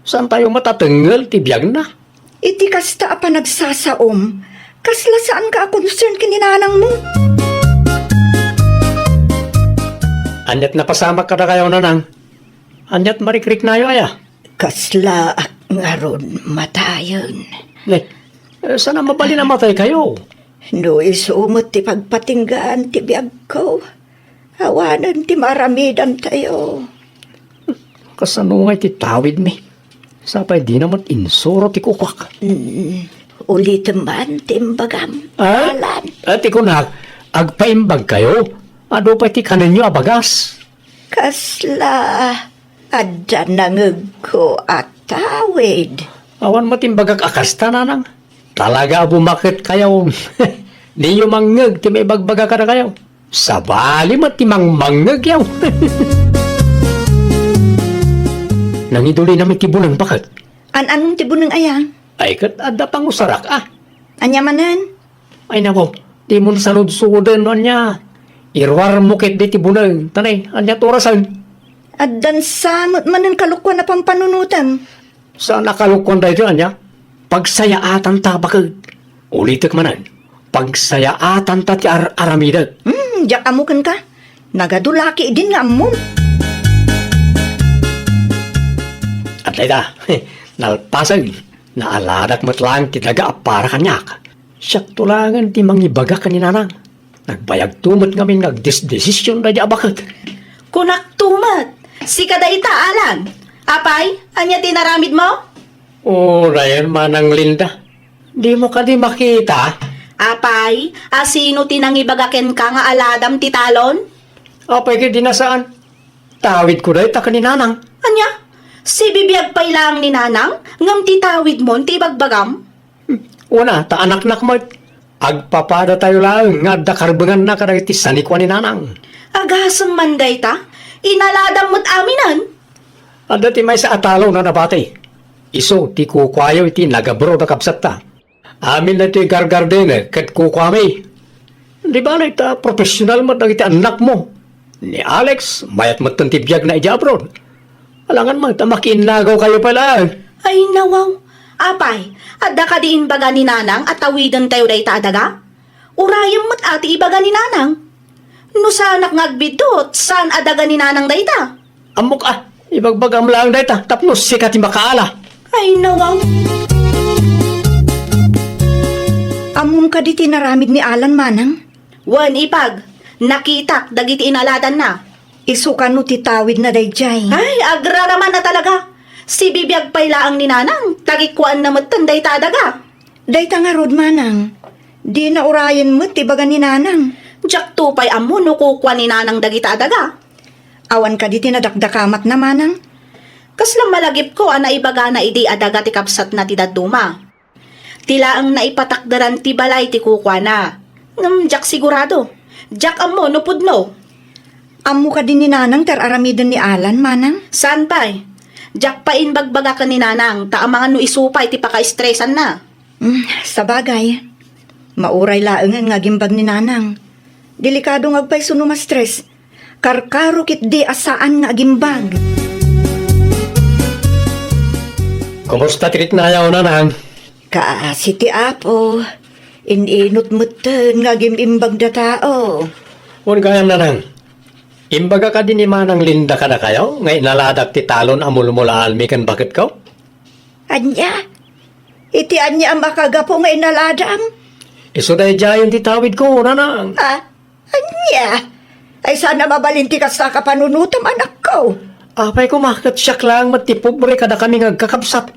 Saan tayo matatanggal, tibiyag na? Iti kasta pa nagsasaom. Kasla saan ka concern kininanang mo? Anyat na pasama ka na kayo nanang. Anyat marikrik na yo aya. Kasla nga ron matayon. Sana mabali na matay kayo. No isumot ti pagpatinggaan ti biyag ko. Awanan ti maramidan tayo. Kasano nga ti tawid mi. Sapay di naman insuro ti kukwak. Uli teman, timbagam. Ah? Alan. Ati ko na, agpaimbag kayo. Ano pa ti kanin nyo abagas? Kasla, adda nangag ko at tawid. Awan matimbagag akasta nanang. Talaga bumakit kayo. Ninyo mangag ti may bagbaga ka na kayo. Sabali matimang mangag yaw. Nangiduli namin tibunan bakit? Anong tibunang ayang? Ay kat ada pang usarak ah. Anya manan? Ay nako, di mo sanod-sudan anya. Irwar mo kit di tibunan. Tanay, anya torasan. Addan samot manan kalukwan na pampanunutan. Saan nakalukon dahil anya? Pagsayaatan ta bakit? Ulitek manan. Pagsayaatan ta ti aramidag. Jak amukan ka. Nagadulaki din nga amon. At layda, nalpasan. Naaladak mo't lang ti daga para kanyak. Siyak tulangan ti mangibaga kaninanang. Nagbayag tumot ngamin nagdesisyon na di abakit. Kunak tumat. Si kadayta, Alan. Apay, anya tinaramid mo? O, Ryan manang Linda. Di mo ka di makita. Apay, asino tinangibagaken ka nga aladam ti talon? Apay ka di nasaan. Tawid ko dahi ta kaninanang. Anya? Si bibiyag pay lang ni nanang, ngam titawid mo, ti bagbagam? Una, ta anak-nak mo. Agpapada tayo lang nga dakarbangan na karagiti sanikwa ni nanang. Agasang manday ta, inaladam mo't aminan. Ada ti may sa atalo na nabati. Iso ti kukwayo iti nagabro na kapsat ta. Amin na ti gargardene kat kukwami. Di ba na ita professional mo iti anak mo? Ni Alex, mayat mo tibiyag na ija abroad. Alangan mo, makinagaw kayo pala. Ay nawaw, apay, adda ka diin baga ni nanang at tawidan tayo day tadaga? Urayam mo't ati ibaga ni nanang. No sanak ngagbidot, saan adaga ni nanang day ta? Amok ah, ibagbagam lang dahil ta, tapos sikat yung makaala. Ay nawaw. Amon ka di tinaramid ni Alan manang. Wan ipag, nakitak dagiti inaladan na. Isukan no titawid na dayjay. Ay, agraraman na talaga. Si bibiyag pay laang ni nanang, tagikuan na matanday tadaga. Dayta nga rod manang. Di na urayan mo tibaga ni nanang. Jak tupay amo no kukwa ni nanang dagita adaga. Awan ka di tinadakdakamat na manang. Kaslang malagip ko ana ibaga na idi adaga ti kapsat na ti daduma. Tila ang naipatakdaran ti balay ti kukwa na. Jak sigurado. Jak amo no pudno. Amo ka din ni nanang tar aramidan ni Alan manang. Saan pa'y? Jak pa inbagbaga ka ni nanang, ta ang mga no isupay ti paka-stressan na. Sa bagay. Mauray laeng nga gimbag ni nanang. Delikado nga agpay suno ma-stress. Karkaro kit di asaan nga gimbag. Kumusta tirit na ayaw nanang? Kaasi ti apo. Ininot mutten nga gimimbag da tao. Huwag kayang nanang. Imbaga ka din ni manang Linda ka na kayo? Ngay naladak ti talon amul-mula almi kan bakit ko? Anya? Iti anya ang makagapo nga inaladam? Iso dahi jayon ti tawid ko, nanang. Anya? Ay sana mabalinti ka sa kapanunutam anak ko. Apay ko makat siyak lang matipobre kada kami ngagkakapsat.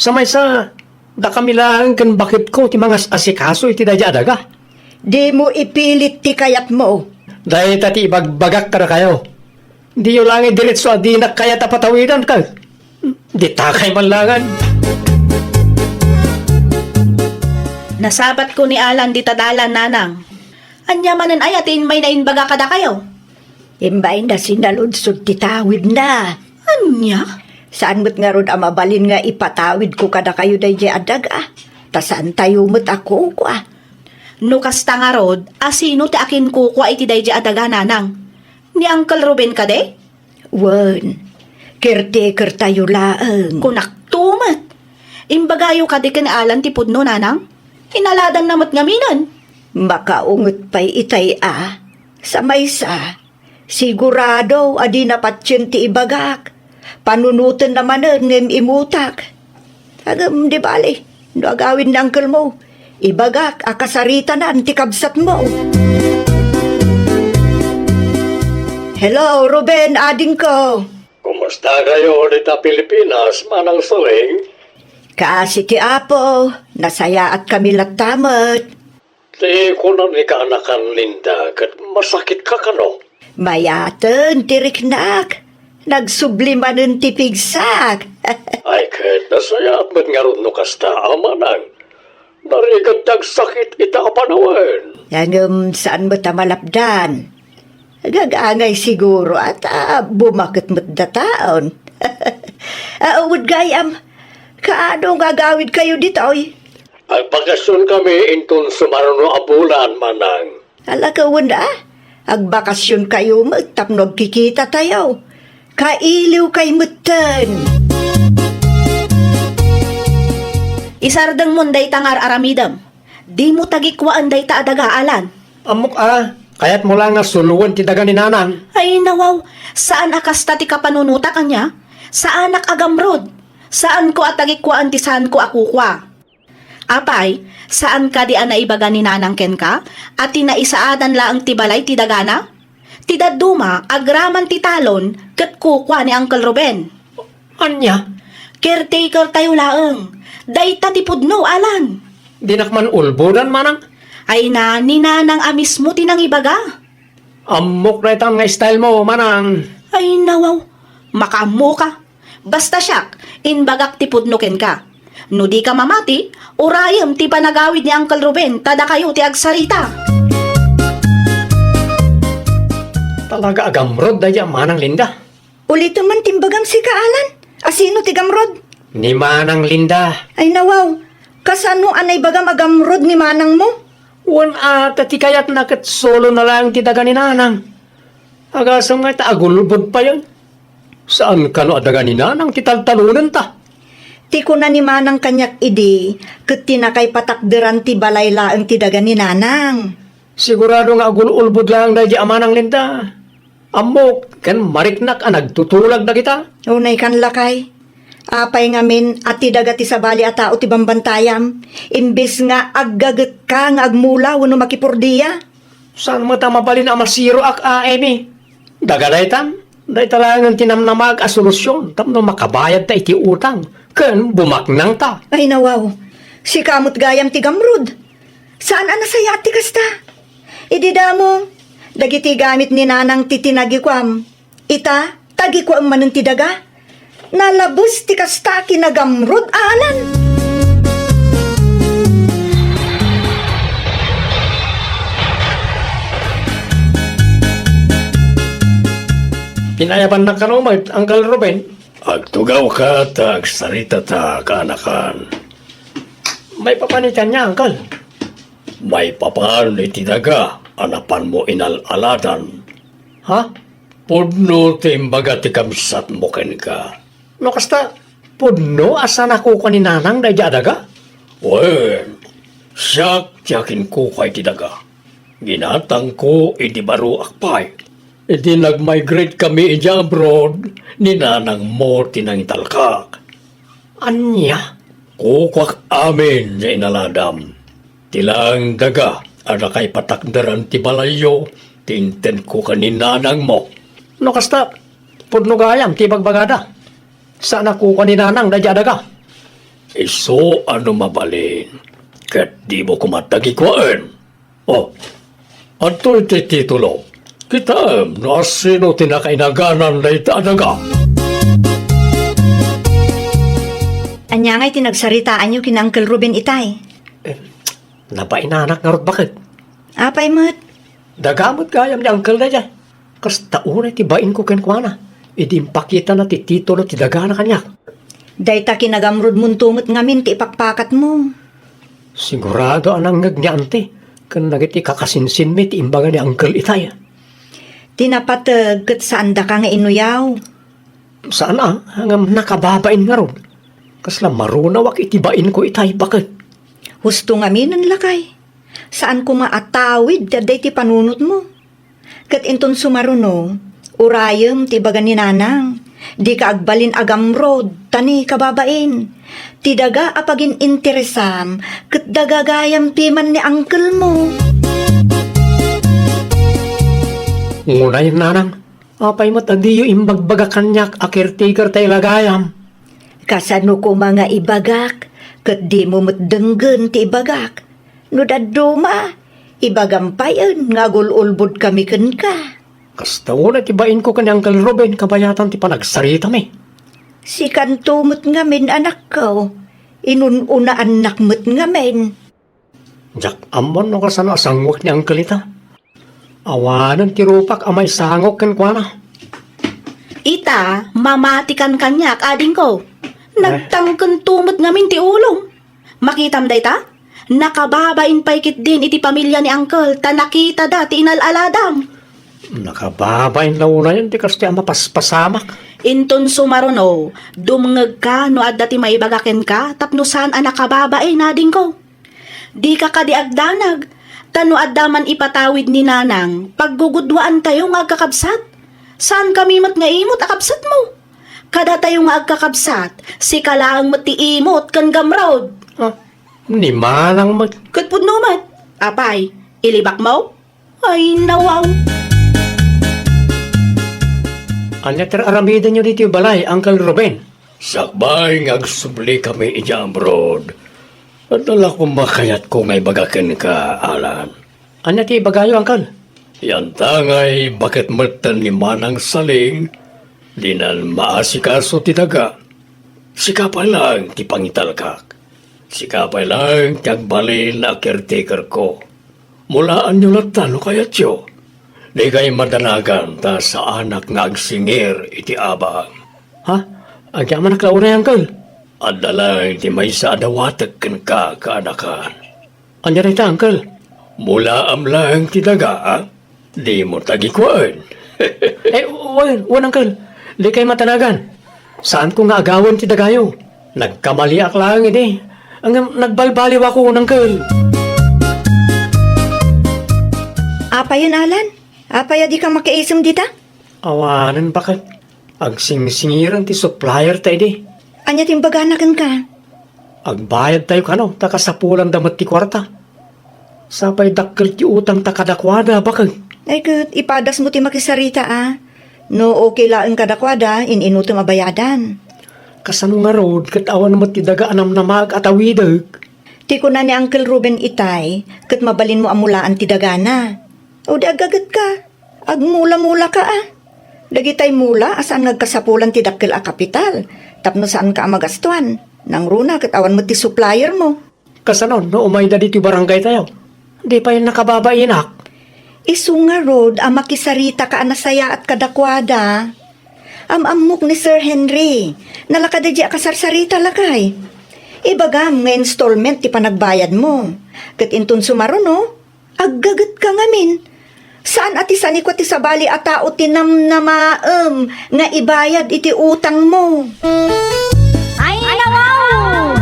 Samay sa, da kami lang kan bakit ko ti mga asikaso iti dahi adaga. Di mo ipilit ti kayat mo. Dahil tati ibagbagak ka na kayo. Di yung langit diretso at di na kaya tapatawidan ka. Di takay man langan. Nasabat ko ni Alan di tadalan nanang. Anya manan ayatin may nainbaga kada kayo. Imbay na sinaludsod ti tawid na. Anya? Saan mo't nga ron amabalin nga ipatawid ko kada kayo day adaga. Ta saan tayo mo't ako ko No kasta nga rod, asino ti akin kukwa iti day adaga nanang. Ni Uncle Ruben ka de? Wan, caretaker tayo laang. Kunak tumat. Imbagayo ka de kan Alan ti pudno nanang. Inaladan namat ngaminan. Makaungot pa'y itay Sa maysa, sigurado adi na patsyen ti ibagak. Panunutan naman ng imutak. Agam di bali, no agawin na uncle mo. Ibagak, akasarita na ang tikabsat mo. Hello, Ruben, ading ko. Kumusta kayo dito Pilipinas, manang suling? Kaasi ti Apo, nasaya at kami latamat. Di ko na ni kaanakan, Linda, kat masakit ka kano. Mayaten, tiriknak. Nagsublimanen ti pigsak. Ay, kahit nasaya at matngarod no kasta, amanang. Narigat nagsakit ita kapanawan. Saan mo ta malapdan? Gagangay siguro at bumakit mo't dataon. Uwad gayam, kaano gagawid kayo dito, oy? Ang bakasyon kami inton sumaruno abulan, manang. Alaka wanda, agbakasyon kayo magtapnog kikita tayo. Kailiw kay mutan. Isardang munday tangar aramidam. Di mo tagikwaan day ta adagaalan. Amok kaya't mula nga suluwan ti daga ni nanang. Ay nawaw, saan akas ti kapanunuta kanya? Saan agamrod? Saan ko at tagikwaan ti saan ko akukwa? Apay, saan ka di naibaga ni nanang ken ka? At tinaisaadan laang ti balay ti dagana? Ti daduma, agraman ti talon, kat kukwa ni Uncle Ruben. Anya? Caretaker tayo laang. Dayta ti pudno, alan. Dinakman ulbudan, manang. Ay na, ni nanang amis mo tinang ibaga. Amok na itang nga style mo, manang. Ay nawaw, makamu ka. Basta siyak, inbagak ti pudnuken ka. No di ka mamati, urayam ti panagawid ni Uncle Ruben, tada kayo ti agsarita. Talaga agamrod daya, manang Linda. Ulito man timbagam si Kaalan. Asino ti gamrod? Ni manang Linda. Ay nawaw, kasano anay bagam agamrod ni manang mo? Wan ti kayat na kat solo na lang ti daga ni nanang. Agasam nga ta agulubod pa yan. Saan ka no adaga ni nanang ti taltalunan ta? Ti ko na ni manang kanyak idi, ket tinakay patakderan ti balay laeng ti daga ni nanang. Sigurado nga agulubod lang dahil di amanang Linda. Amok, kan mariknak nagtutulag na kita. Unay kan lakay. Apay ngamin at ti daga ti sabali at tao ti bambantayam. Imbis nga aggaget ka nga agmula wano makipurdiya. Saan mo ta mabalin ang masiro ak Amy? Dagalay tam. Dahil talagang tinamnamag a solusyon. Tapno makabayad ta iti utang. Ken bumaknang ta. Ay nawaw, si kamot gayam ti gamrod. Saan anasaya ti kasta? Idida mo, dagiti gamit ni nanang ti tinagikwam. Ita, tagikwam manen ti daga. Nalabos ti kasta kinagamrod alan. Pinayaban na kanumag, Uncle Ruben. Agtugaw ka, sarita ta, kanakan. May papanitan niya, Uncle. May papan iti daga, anapan mo inalaladan. Ha? Pudno timbaga ti kamsat mo ken ka. No kasta, pudno asan ako ka ni nanang na daga? Well, siyak tiyakin ko kay ti daga. Ginatang ko iti baro akpay. Iti nag-migrate kami iti abroad, ni nanang mo tinangitalkak. Anya? Kukwak amin sa inaladam. Tilang daga, ada kay patakdaran ti balayo, tinten ko ka ni nanang mo. No kasta, pudno gayam ti bagbagada. Saan ako ka ni nanang na daga? Iso ano mabalin, kat di mo kumatagikuan. Oh, ato iti titulo. Kita no sino tinakainaganan na itadaga. Anya nga'y tinagsaritaan niyo kina Uncle Ruben itay. Napainanak nga rot bakit? Apay mo't, Dagamot gayam ni Uncle na dyan. Kas taunay tibain ko kenkwana. Idimpakita na ti titulo ti daga na kanya. dayta kinagamrod muntumot ngamin ti ipakpakat mo. Sigurado anang ngagnyante. Kan nagiti kakasinsin mi ti imbaga ni Uncle itay. Tinapatag ket saan da ka nga inuyaw. Saan hangam nakababain nga ron. Kasla marunawak itibain ko itay bakit? Husto ngamin ang lakay. Saan ko maatawid daday ti panunot mo. Ket inton sumaruno, urayem ti baga ni nanang. Di ka agbalin agamrod, tani kababain. Ti daga apagin interesam, ket dagagayam piman ni uncle mo. Ngunay nanang, apay matadiyo imbagbaga kanyak a caretaker tay lagayam. Kasano ko mga ibagak, Kat di mo matdenggan ti ibagak. No daduma, ibagampayan nga gululbod kami ken ka. Kasta wala tibain ko kani Uncle Ruben kabayatan ti panagsarita mi. Si kantumot nga min anak ko, inununa anak mo't nga min. Jak amon no kasano asangwak ni Uncle ita. Awanan ti rupak amay sangok ken kuana. Ita, mamatikan kanyak, ading ko. Nagtangken tumot ngamin ti ulong. Makitam da ita? Nakababain paikit din iti pamilya ni Uncle, ta nakita da ti inaladam. Nakababain na una yan, di kasi ang mapaspasamak. Inton sumaruno, dumngeg ka no adda ti maibagaken ka, tapno saan ang nakababain ading ko. Di ka kadiagdanag, tano adda man ipatawid ni nanang, paggugudwaan tayo nga agkakabsat. Saan kami mat nga imot akabsat mo? Kada tayo nga agkakabsat, si kalaang mati imot kan gamrod. Ah, ni manang mag... Katpud numat, apay, ilibak mo? Ay, nawaw. Anya aramida nyo dito yung balay, Uncle Ruben. Sakbay agsubli kami iyang abroad. At ala kong makayat ko ngay bagakin ka, Alan. Anya ti bagayo, Uncle? Yan tangay, bakit matan ni manang saling, di nan maasikaso ti daga. Sikapay lang ti pangitalkak. Sikapay lang ti agbalin na caretaker ko. Mulaan nyo latan o kayat yo. Di kay madanagan ta sa anak nga agsingir iti abang. Ha? Agyaman na klauna, Uncle? Adalang ti may sa adawatag ken ka kaanakan. Anya rita, Uncle? Mula amlang ti daga, ha? Di mo tagikuan. Wan, Uncle. Di kay matanagan. Saan ko nga agawan ti dagayo? Nagkamaliak lang, edi. Ang nagbalbaliw ako, Uncle. Apa yun, Alan? Apa ya di ka makiisam dita? Awanan bakit? Agsing-singiran ti supplier tayo di. Anya timbaganakan ka? Agbayad tayo kano, takasapulan damat ti kwarta. Sapay dakkel ti utang takadakwada bakit? Ay kat, ipadas mo ti makisarita ah. No okay lang kadakwada, ininuto mabayadan. Kasano nga road, kat awan naman ti daga anam na mag-atawidag. Ti ko na ni Uncle Ruben itay, kat mabalin mo amulaan ti dagana. O di agagat ka, agmula-mula ka ah. Dagitay mula, asaan nagkasapulan ti dakkel a kapital, tapno saan ka magastuan. Nang runa, kat awan mo ti supplier mo. Kasano, no umay na dito barangay tayo. Di pa yung nakababainak. Isunga road, ang makisarita ka anasaya at kadakwada. Amok ni Sir Henry, nalakada di akasarsarita lakay. Ibagam nga installment ti panagbayad mo. Kat intun sumaro no, aggagat ka ngamin. Saan ati sani ko ti sabali a tao tinamnamaem nga ibayad iti utang mo. Ay, nawaw!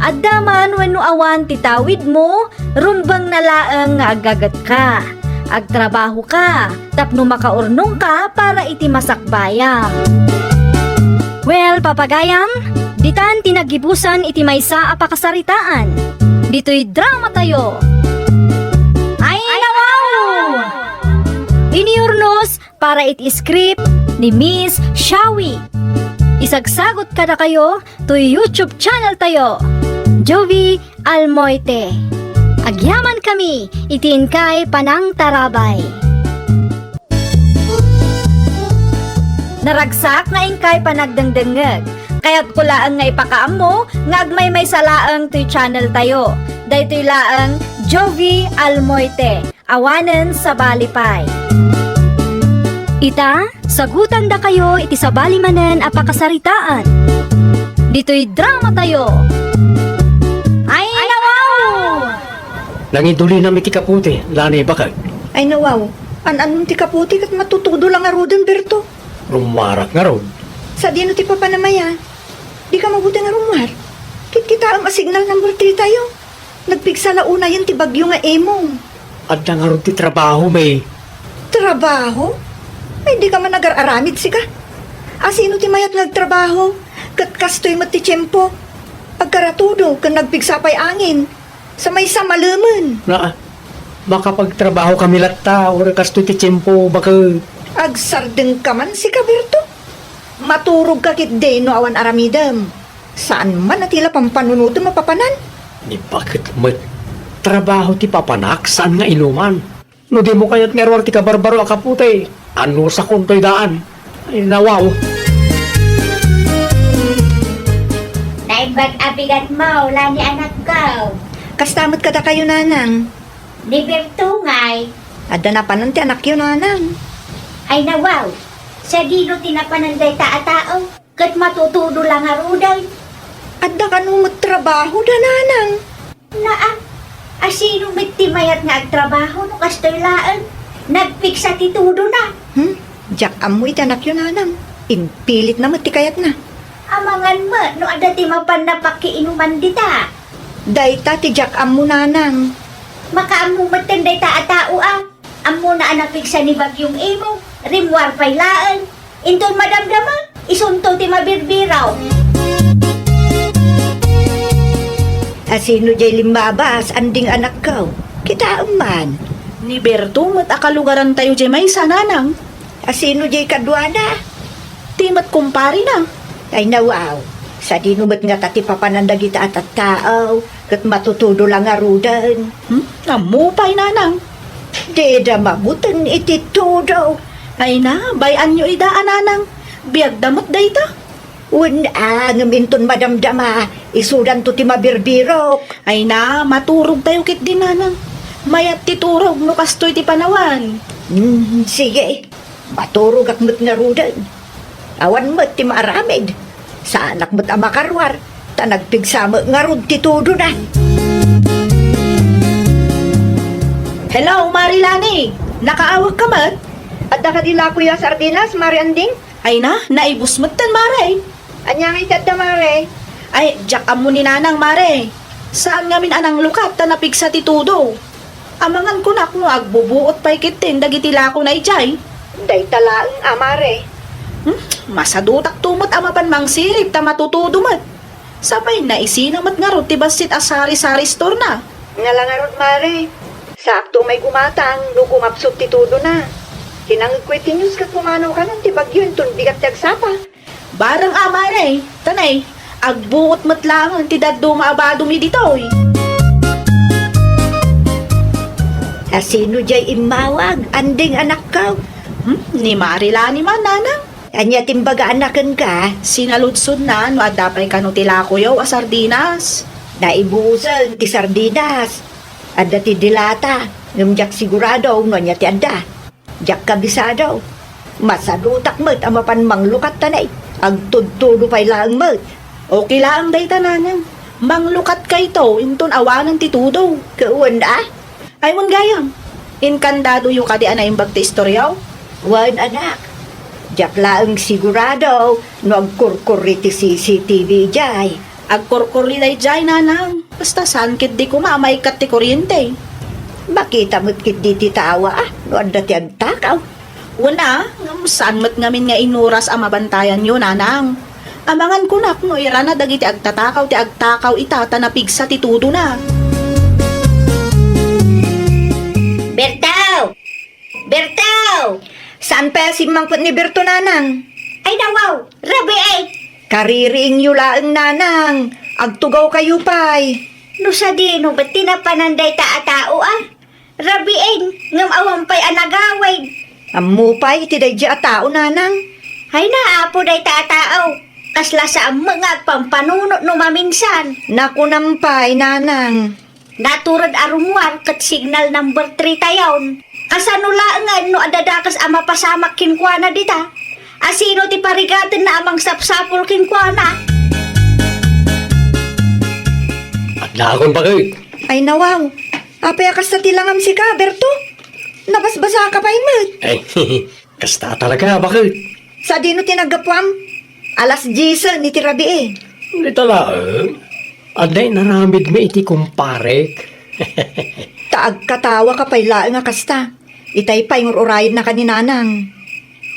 Addaman wenno awan titawid mo, rumbang nalaeng nga agagat ka. Agtrabaho ka, tapno makaurnong ka para iti masakbayam. Well, papagayam, ditan tinagibusan iti maysa a pakasaritaan. Dito'y drama tayo. Ay, nawaw! Iniurnos para iti script ni Miss Shawi. Isagsagot ka na kayo to YouTube channel tayo, Jovi Almoite. Agyaman kami, itin kay Panang Tarabay. Naragsak na ingkay panagdangdangag, kaya't kulaan nga ipakaam mo, nga agmay salaang to'y channel tayo. Daytoy laang Jovi Almoite, awanen sa balipay. Ita, sagutan da kayo iti sa balimanen a pakasaritaan. Dito'y drama tayo. Ay, nawaw! Nangiduli na miti kaputi, lanay bakag. Ay nawaw, anong ti kaputi kat matutudo lang aruden Berto. Rumarak nga road. Sa dino ti papanamaya, di ka mabuti nga rumar. Kit kita ang asignal number 3 tayo. Nagpigsa na una yan ti bagyo nga emong. At nga road ti trabaho may. Trabaho? Ay di ka man nag-aramid sika. Asino ti mayat nagtrabaho? Kat kastoy mo ti tiyempo. Pagkaratudo kan nagpigsapay angin. Sa may samaluman. Na, makapagtrabaho kami latta, or kasto ti tiyempo, bakag. Agsardeng ka man si Kaberto. Maturog ka kit de no awan aramidam. Saan man natila pampanunuto mapapanan? Ni bakit met? Trabaho ti papanak saan nga inuman? No di mo kaya't nga ti kabarbaro akaputay. Ano sa kuntoy daan? Ay nawaw. Naimbag abigat mo, wala ni anak ko. Kastamot kada kayo nanang. Ni Bertungay. Adda na panon ti anak yun nanang. Ay nawaw. Sa dino tinapananday tao. Kat matutudo lang aruday. Adda ka numot trabaho da nanang. Naa. Asino mitimayat nga agtrabaho no kastoy laan. Nagpiksa titudo na. Jak amoy tanak yun nanang. Impilit na mati kayat na. Amangan mo, no ada ti mapan na pakiinuman dita. Dayta ti jak amo nanang. Makaamong matenday tao ah. Amo na anapiksa ni Bagyong Imo. Rimwar paylaan. Inton madamdama, isunto ti mabirbiraw. Asino jay limbabas, anding anak ko. Kita man. Ni Berto, mat akalugaran tayo jay may sananang. Asino jay kadwana. Timat kumpari na. Ay nawaw. Sa dinumat nga tati papanandagita at tao. Kat matutudo lang arudan. Namupay nanang. Deda mabutan iti todo. Ay na, bayan nyo idaan nanang. Biag damot dayta. Ngaminton madamdama. Isudan to ti mabirbirok. Ay na, maturog tayo kit din nanang. Mayat titurog no kastoy ti panawan. Sige. Maturog at mo't nga rudan. Awan mo't ti maaramid. Sa anak mo't amakarwar. Tanagpigsama nga rud ti todo na. Hello, Marilani. Nakaawag ka mat? At nakadila kuya sardinas, Mari Anding? Ay na, naibus mo't tan, Mare. Anyang itad Mare? Ay, jak amo ni nanang, Mare. Saan nga min anang lukat ta napigsa ti tudo? Amangan ko na kung agbubuot pa'y kitin, dagitila ko na ijay. Day talaang amare. Masadutak tumot amapan mang sirip ta matutudo mat. Sabay na isinamat nga ron ti basit asari-sari store na. Nga lang arod Mare. Sakto may gumatang, no kumapsot ti todo na. Kinangagkwiti news kat kumano ka nun, ti bagyo yun, bigat yagsapa. Barang amare, tanay, agbuot mat lang ti daddo maabado mi ditoy. Asino jay imawag, anding anak ka. Ni Marilani man, nanang. Anya timbaga anakan ka, Sinaludsod na, no adapay ka no tila kuyaw a sardinas. naibusan ti sardinas. Adda ti dilata, ngumjak sigurado, no nya ti adda. Jak kabisado. Masadutak mo't amapan manglukat tanay. Agtudtudo pa'y lang mo't. Okay lang day nanang. Manglukat kay to, inton awanan ti tudo. Kauwan na? Ay wan gayam. Inkandado yung kadi anaimbag ti istoryaw. Wan anak. Jak laang sigurado, no agkurkuri ti CCTV jay. Agkorkorli day jay nanang. Basta sankit di kumamay kat ti kuryente. Makita mo't kit di ti tawa, no anda ti agtakaw. Una, saan mat ngamin nga inuras ang mabantayan yun, nanang. Amangan ko na kung ira na dagiti agtatakaw ti agtakaw itata na pigsa ti tudo na. Bertaw! Bertaw! Saan pa si mangpot ni Berto nanang? Ay nawaw! Rabi ay! Kaririing yu laang nanang. Agtugaw kayo pa'y. No sa dino, ba't tinapananday tao ah? Rabi ay! Ngam awampay anagaway! Amupay ti dayja a tao nanang. Ay naapo day tao! Kasla sa mga pampanunot no maminsan. Nakunampay nanang. Naturad arumwar kat signal number 3 tayon. Kasanulaan no adadakas ama pasamak kinkwana dita. Asino ti parigatin na amang sapsapol kinkwana. At lakon pa kayo. Ay nawaw. Apay akas na tilangam si ka, Berto. Nabasbasa ka pa imot. Ay, kasta talaga, bakit? Sa dino tinagapwam. Alas 10 ni tirabi eh. Hindi talaan. Aday naramid mo iti kumparek. Taag katawa ka pa'y laang nga kasta. Itay pa'y ngururayin na kaninanang.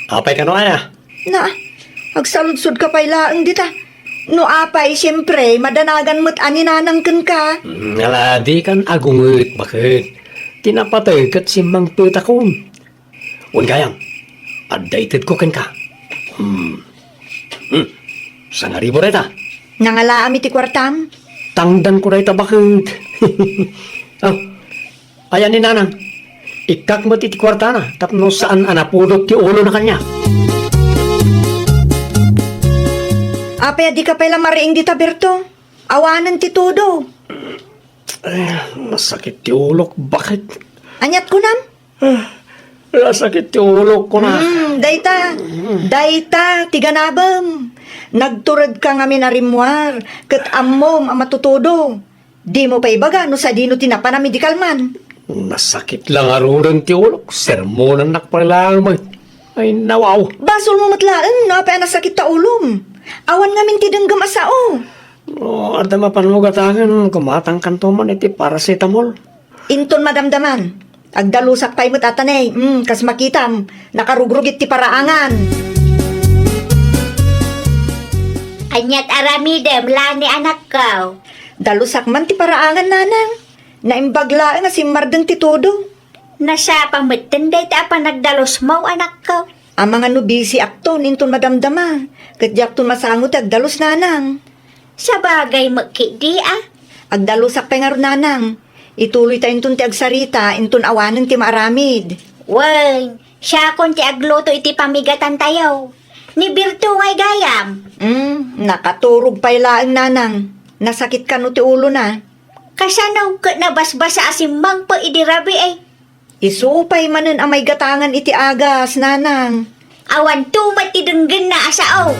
Apay ka no kaya? Na, agsaludsod ka pa'y laang dita. No apay, siyempre, madanagan mo't aninanang kan ka. Ngala, di kan agungot, bakit? Tinapatay kat simang tutakon. Gayam, updated ko kan ka. Sangari mo reta. Nangalaam iti kwartam. Tangdan ko na ita bakit. Oh, ayan ni nanang. Ikak mo ti kwarta na. Tapno saan anapudot ti ulo na kanya. Apay, di ka pala mariing dita, Berto. Awanan ti todo. Masakit ti ulo. Bakit? Anyat ko nam? Masakit ti ulo ko na. Dayta, tiganabam. Nagturad ka nga minarimwar, kat ammom ang matutudo. Di mo pa ibaga, no sa dino tinapanami di kalman. Masakit lang aruran ti ulo. Sermonan nakpalang mo. Ay, nawaw. Basol mo matlaan, no? Apay nasakit ta ulom. Awan nga min tidanggam asao. Oh, ada mapanlugatangan. Kumatang kantoman iti paracetamol. Inton madamdaman. Agdalusak pa'y mo tatanay. Kas makitam, nakarugrugit ti paraangan. Anyat aramidem, lani anak ko. Dalusak man ti paraangan, nanang. Naimbaglaan nga si Mardeng ti todo. Nasa pangmitinday ta pa nagdalos mo, anak ko. Ang mga nubisi akton, inton madamdama. Katyak ton masangot, agdalos nanang. Sa bagay magkidi ah. Agdalusak pa'y nga ron, nanang. Ituloy tayo inton ti agsarita, inton awanan ti maaramid. Wen, siya kon ti agluto iti pamigatan tayo. Ni Birto ngay gayam. Nakaturog pa'y laang, nanang. Nasakit ka no ti ulo na. Kasanaw ka nabasbasa asimbang pa idirabi eh. Isupay manen ang may gatangan iti agas, nanang. Awan tumat tidenggen na asao.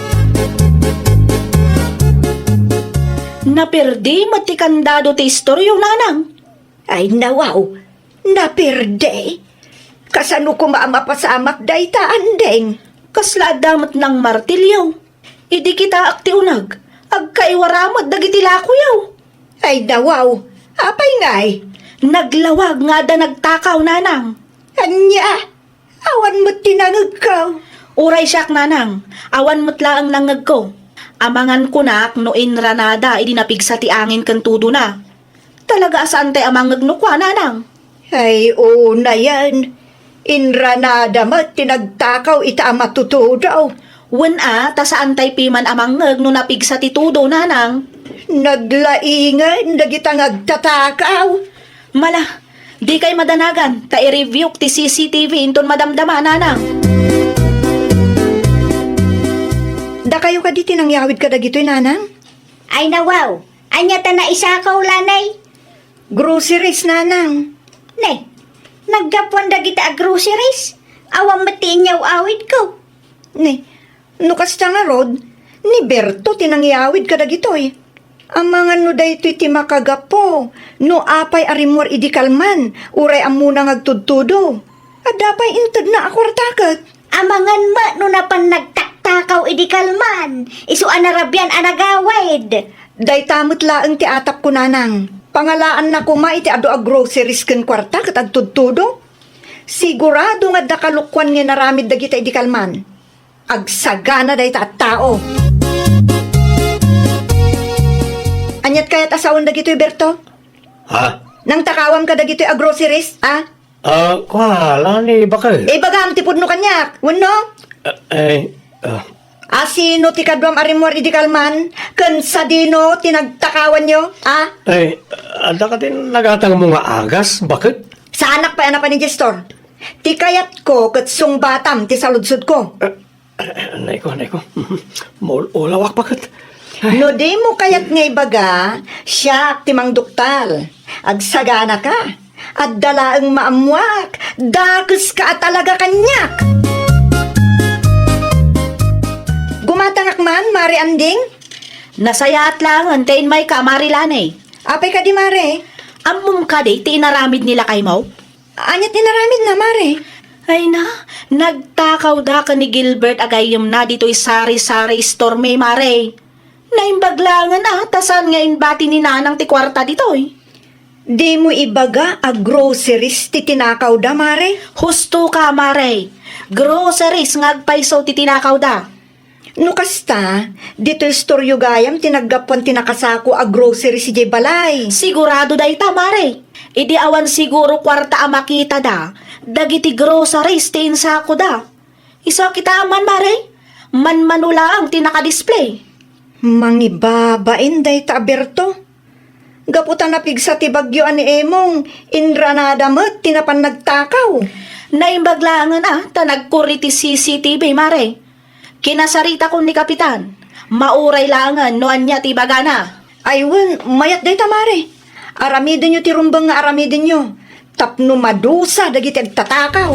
Naperdi matikandado ti istoryo, nanang. Ay nawaw, naperde. Kasano ko maamapasamak dayta andeng. Kasla damat ng martilyo. Idi kita akti unag. Agkaiwaramad dagiti lakuyaw. Ay nawaw, apay ngay. Naglawag nga da nagtakaw, nanang. Anya, awan mo tinangag ka. Uray siyak, nanang. Awan mo't laang nangag ko. Amangan ko na no inranada idi napigsa ti angin kan tudo na. Talaga asaan tay amangag no kwa, nanang. Ay una yan. Inranada mo tinagtakaw ita ang matutudaw. Wen ta saan tay piman amangag no napigsa ti tudo, nanang. Naglaingan, dagitang agtatakaw. Mala, di kay madanagan. Ta i-review ti CCTV inton madamdama, nanang. Da kayo ka di tinangyawid ka dagito'y nanang? Ay nawaw, anya ta na isa ka ulanay. Groceries, nanang. Ne, naggapuan dagita a groceries. Awang matiin niyaw awid ko. Ni, nukas ta nga rod, ni Berto tinangyawid ka dagito'y. Ang mga no daytoy ti makagapo, no apay arimor idi kalman, uray amuna ngagtudtudo. At dapay intad na akwartakat. Amangan ma no napan nagtaktakaw idi kalman. Isu anarabian anagawid. Day tamot laeng ti atap ko, nanang. Pangalaan na kuma iti ado a groceries ken kwarta kat agtudtudo. Sigurado nga dakalukwan nga naramid dagita idi kalman. Agsagana day ta at tao. Anyat kayat asawan dagito'y, Berto? Ha? Nang takawam ka dagito'y a groceries, ha? Kuala ni bakit? Bagam ti pudno kanyak, wano? Asino ti kadwam arimor idi kalman, ken sadino tinagtakawan nyo, ha? Ada ka din nagatang mga agas? Bakit? Sa anak pa ni Gestor. Ti kayat ko ket sungbatam ti saludsod ko. Anay ko. Ulawak bakit? No di mo kayat ngay baga, siya ti mang duktal. Agsagana ka. At dalaang maamwak. Dakes ka talaga kanyak. Gumatangak man, Mari Anding? Nasayaat lang, antayin may kamarilanay. Apay ka di, Mare? Amum ka di, tinaramid nila kay mo? Anyat tinaramid na, Mare. Ay na, nagtakaw da ka ni Gilbert agayom na dito'y sari-sari store may, Mare. Naimbaglangan tasan ngayon bati ni nanang ti kwarta dito'y. Di mo ibaga a groceries ti tinakaw da, Mare? Husto ka, Mare. Groceries ngagpaiso ti tinakaw da. No kasta, dito istoryo gayam tinaggapuan tinakasako a groceries si Jay Balay. Sigurado da ita, Mare. Idi awan siguro kwarta a makita da. Dagiti groceries ti insako da. Iso kita man, Mare. Manmanula ang tinaka-display. Mangibabain day ta Berto. Gaputan na pigsa ti bagyo ani emong inranada met tinapan nagtakaw. Naimbaglangan ta nagkuri ti CCTV, mare. Kinasarita ko ni Kapitan. Mauray langan no anya ti bagana. Aywan, mayat day tamare. Aramidin nyo ti rumbang nga aramidin nyo. Tapno madusa dagiti agtatakaw.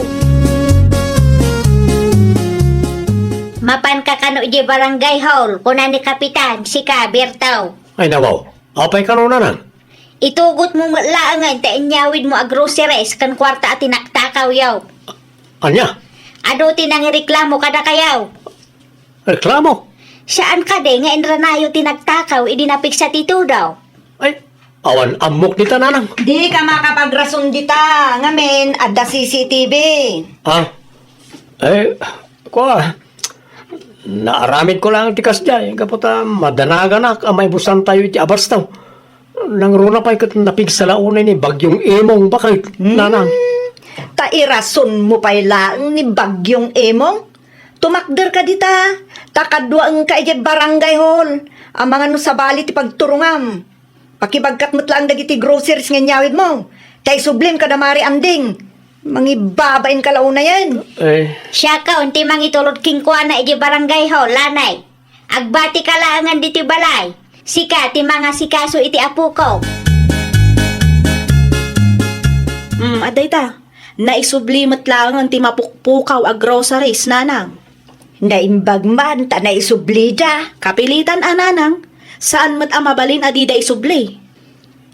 Mapan ka kano di barangay hall, kuna ni Kapitan, si ka, Bertaw. Ay nawaw, apay ka na nang. Itugot mo laangan, ta inyawid mo a groceries, kan kwarta at tinaktakaw yaw. Anya, Ado tinangireklamo kada kayaw. reklamo. Saan ka de nga inranayo tinagtakaw, idinapik sa tito daw. Ay, awan amok nita nanang. Di ka makapagrason dita, ngamen, adda CCTV. Ah, kwa, naaramid ko lang tikas dyan. Kaputa, madanaga amay busan tayo iti abastaw. Nang runa pa ikat napig sa launay ni bagyong emong bakit, nanang. Tairason mo pa'y laang ni bagyong emong. Tumakder ka dita, takadwa ka ije barangay hall. Ang mga no sa bali ti pagturungam. Pakibagkat mo't lang dagiti groceries nga nyawid mo. Tay sublim ka damari anding. Mangibabain ka launa yan. Siya ka, unti mang itulod king kuha na iji barangay hall, lanay. Agbati ka laangan diti balay. Sika, ti mga sikaso iti apu ko. Aday ta. Naisublimot langan ti mapukpukaw a groceries, nanang. Naimbag man, ta naisublida. Kapilitan ananang. Saan mat amabalin adida isubli?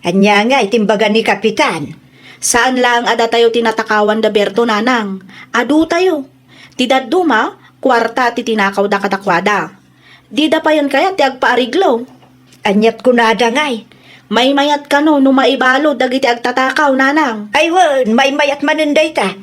Anya nga, itimbaga ni Kapitan. Saan lang ada tayo tinatakawan da Berto, nanang? Adu tayo. Tidaduma, kwarta ti tinakaw da kadakwada. Di da pa yan kaya ti agpaariglo. Anyat kunada ngay. May mayat ka no, maibalo dagiti agtatakaw, nanang. Ay wan, may mayat manunday ta.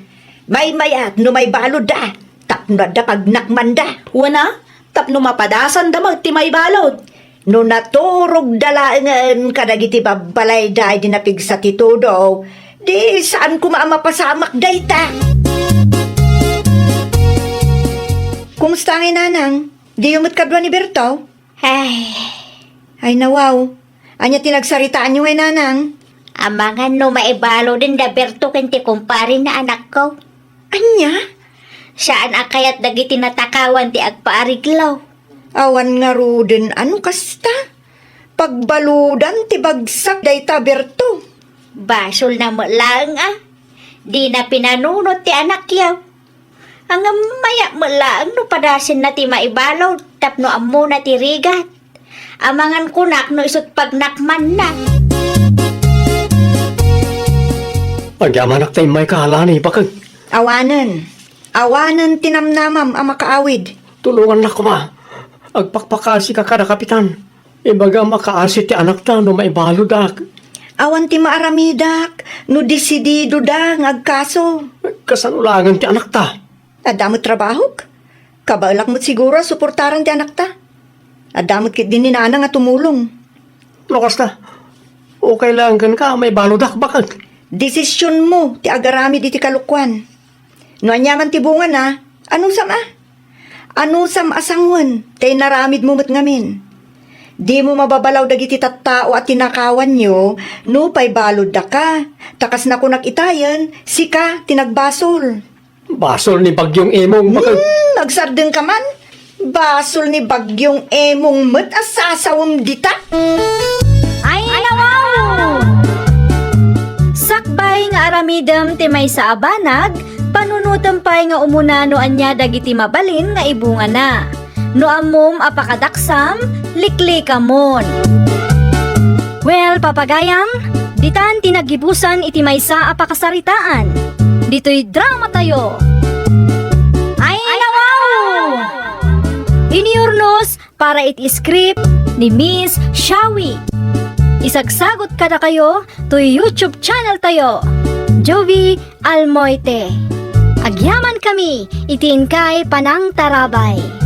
May mayat, no may balod da. Tapno da pagnakman da. Wana, tapno mapadasan da ti may balod. No naturog dalaangan kadagiti babalay da ay dinapig sa titudo. Di saan ko maamapasamak day ta. Kumusta nga nanang? Di umot kadwa ni Berto? Ay nawaw. Anya tinagsaritaan nyo ay nanang? Amangan no maibalo din da Berto kenti kumpare na anak ko. Anya? Saan akayat dagiti natakawan ti agpaariglaw. Awan nga ruden, ano kasta? Pagbaludan ti bagsak day ta Berto. Basol na mo lang Di na pinanunot ti anak yaw. Ang maya mo lang no padasin na ti maibalaw tapno ammo na ti rigat. Amangan kunak no isot pagnakman na. Pagyaman tayo may kahalani, bakit? Awanan tinamnamam ang makaawid. Tulungan na ko ma. Agpakpakasi ka kada kapitan. Ibaga makaasi ti anak ta no maibalo dak. Awan ti maaramidak, no disidido da ngagkaso. Kasanulangan ti anak ta. Adamot trabahok. Kabalak mo't siguro suportaran ti anak ta. Adamot kit din ni nana nga tumulong. Lokas na. O kailangan ka may balo dak, bakit? Desisyon mo ti agarami di ti kalukwan. No anyaman ti bunga na, anong sama? Ano sam asangwan, tay naramid mo mat ngamin. Di mo mababalaw dagiti tattao at tinakawan nyo, no pay balod da ka. Takas na kunak itayan, sika tinagbasol. Basol ni bagyong emong, bakit? Nagsardeng ka man? Basol ni bagyong emong mat asasawam dita. Ay nawaw! Sakbay nga aramidam ti may sa abanag, panunutan pa'y nga umunano anya dagiti mabalin nga ibunga na. No amom apakadaksam, liklikamon. Well, papagayam, ditan tinagibusan iti maysa apakasaritaan. Dito'y drama tayo. Ay nawaw! Iniurnos para iti script ni Miss Shawi. Isagsagot kada kayo to YouTube channel tayo, Jovi Almoite. Agyaman kami, itiin kay Panang Tarabay.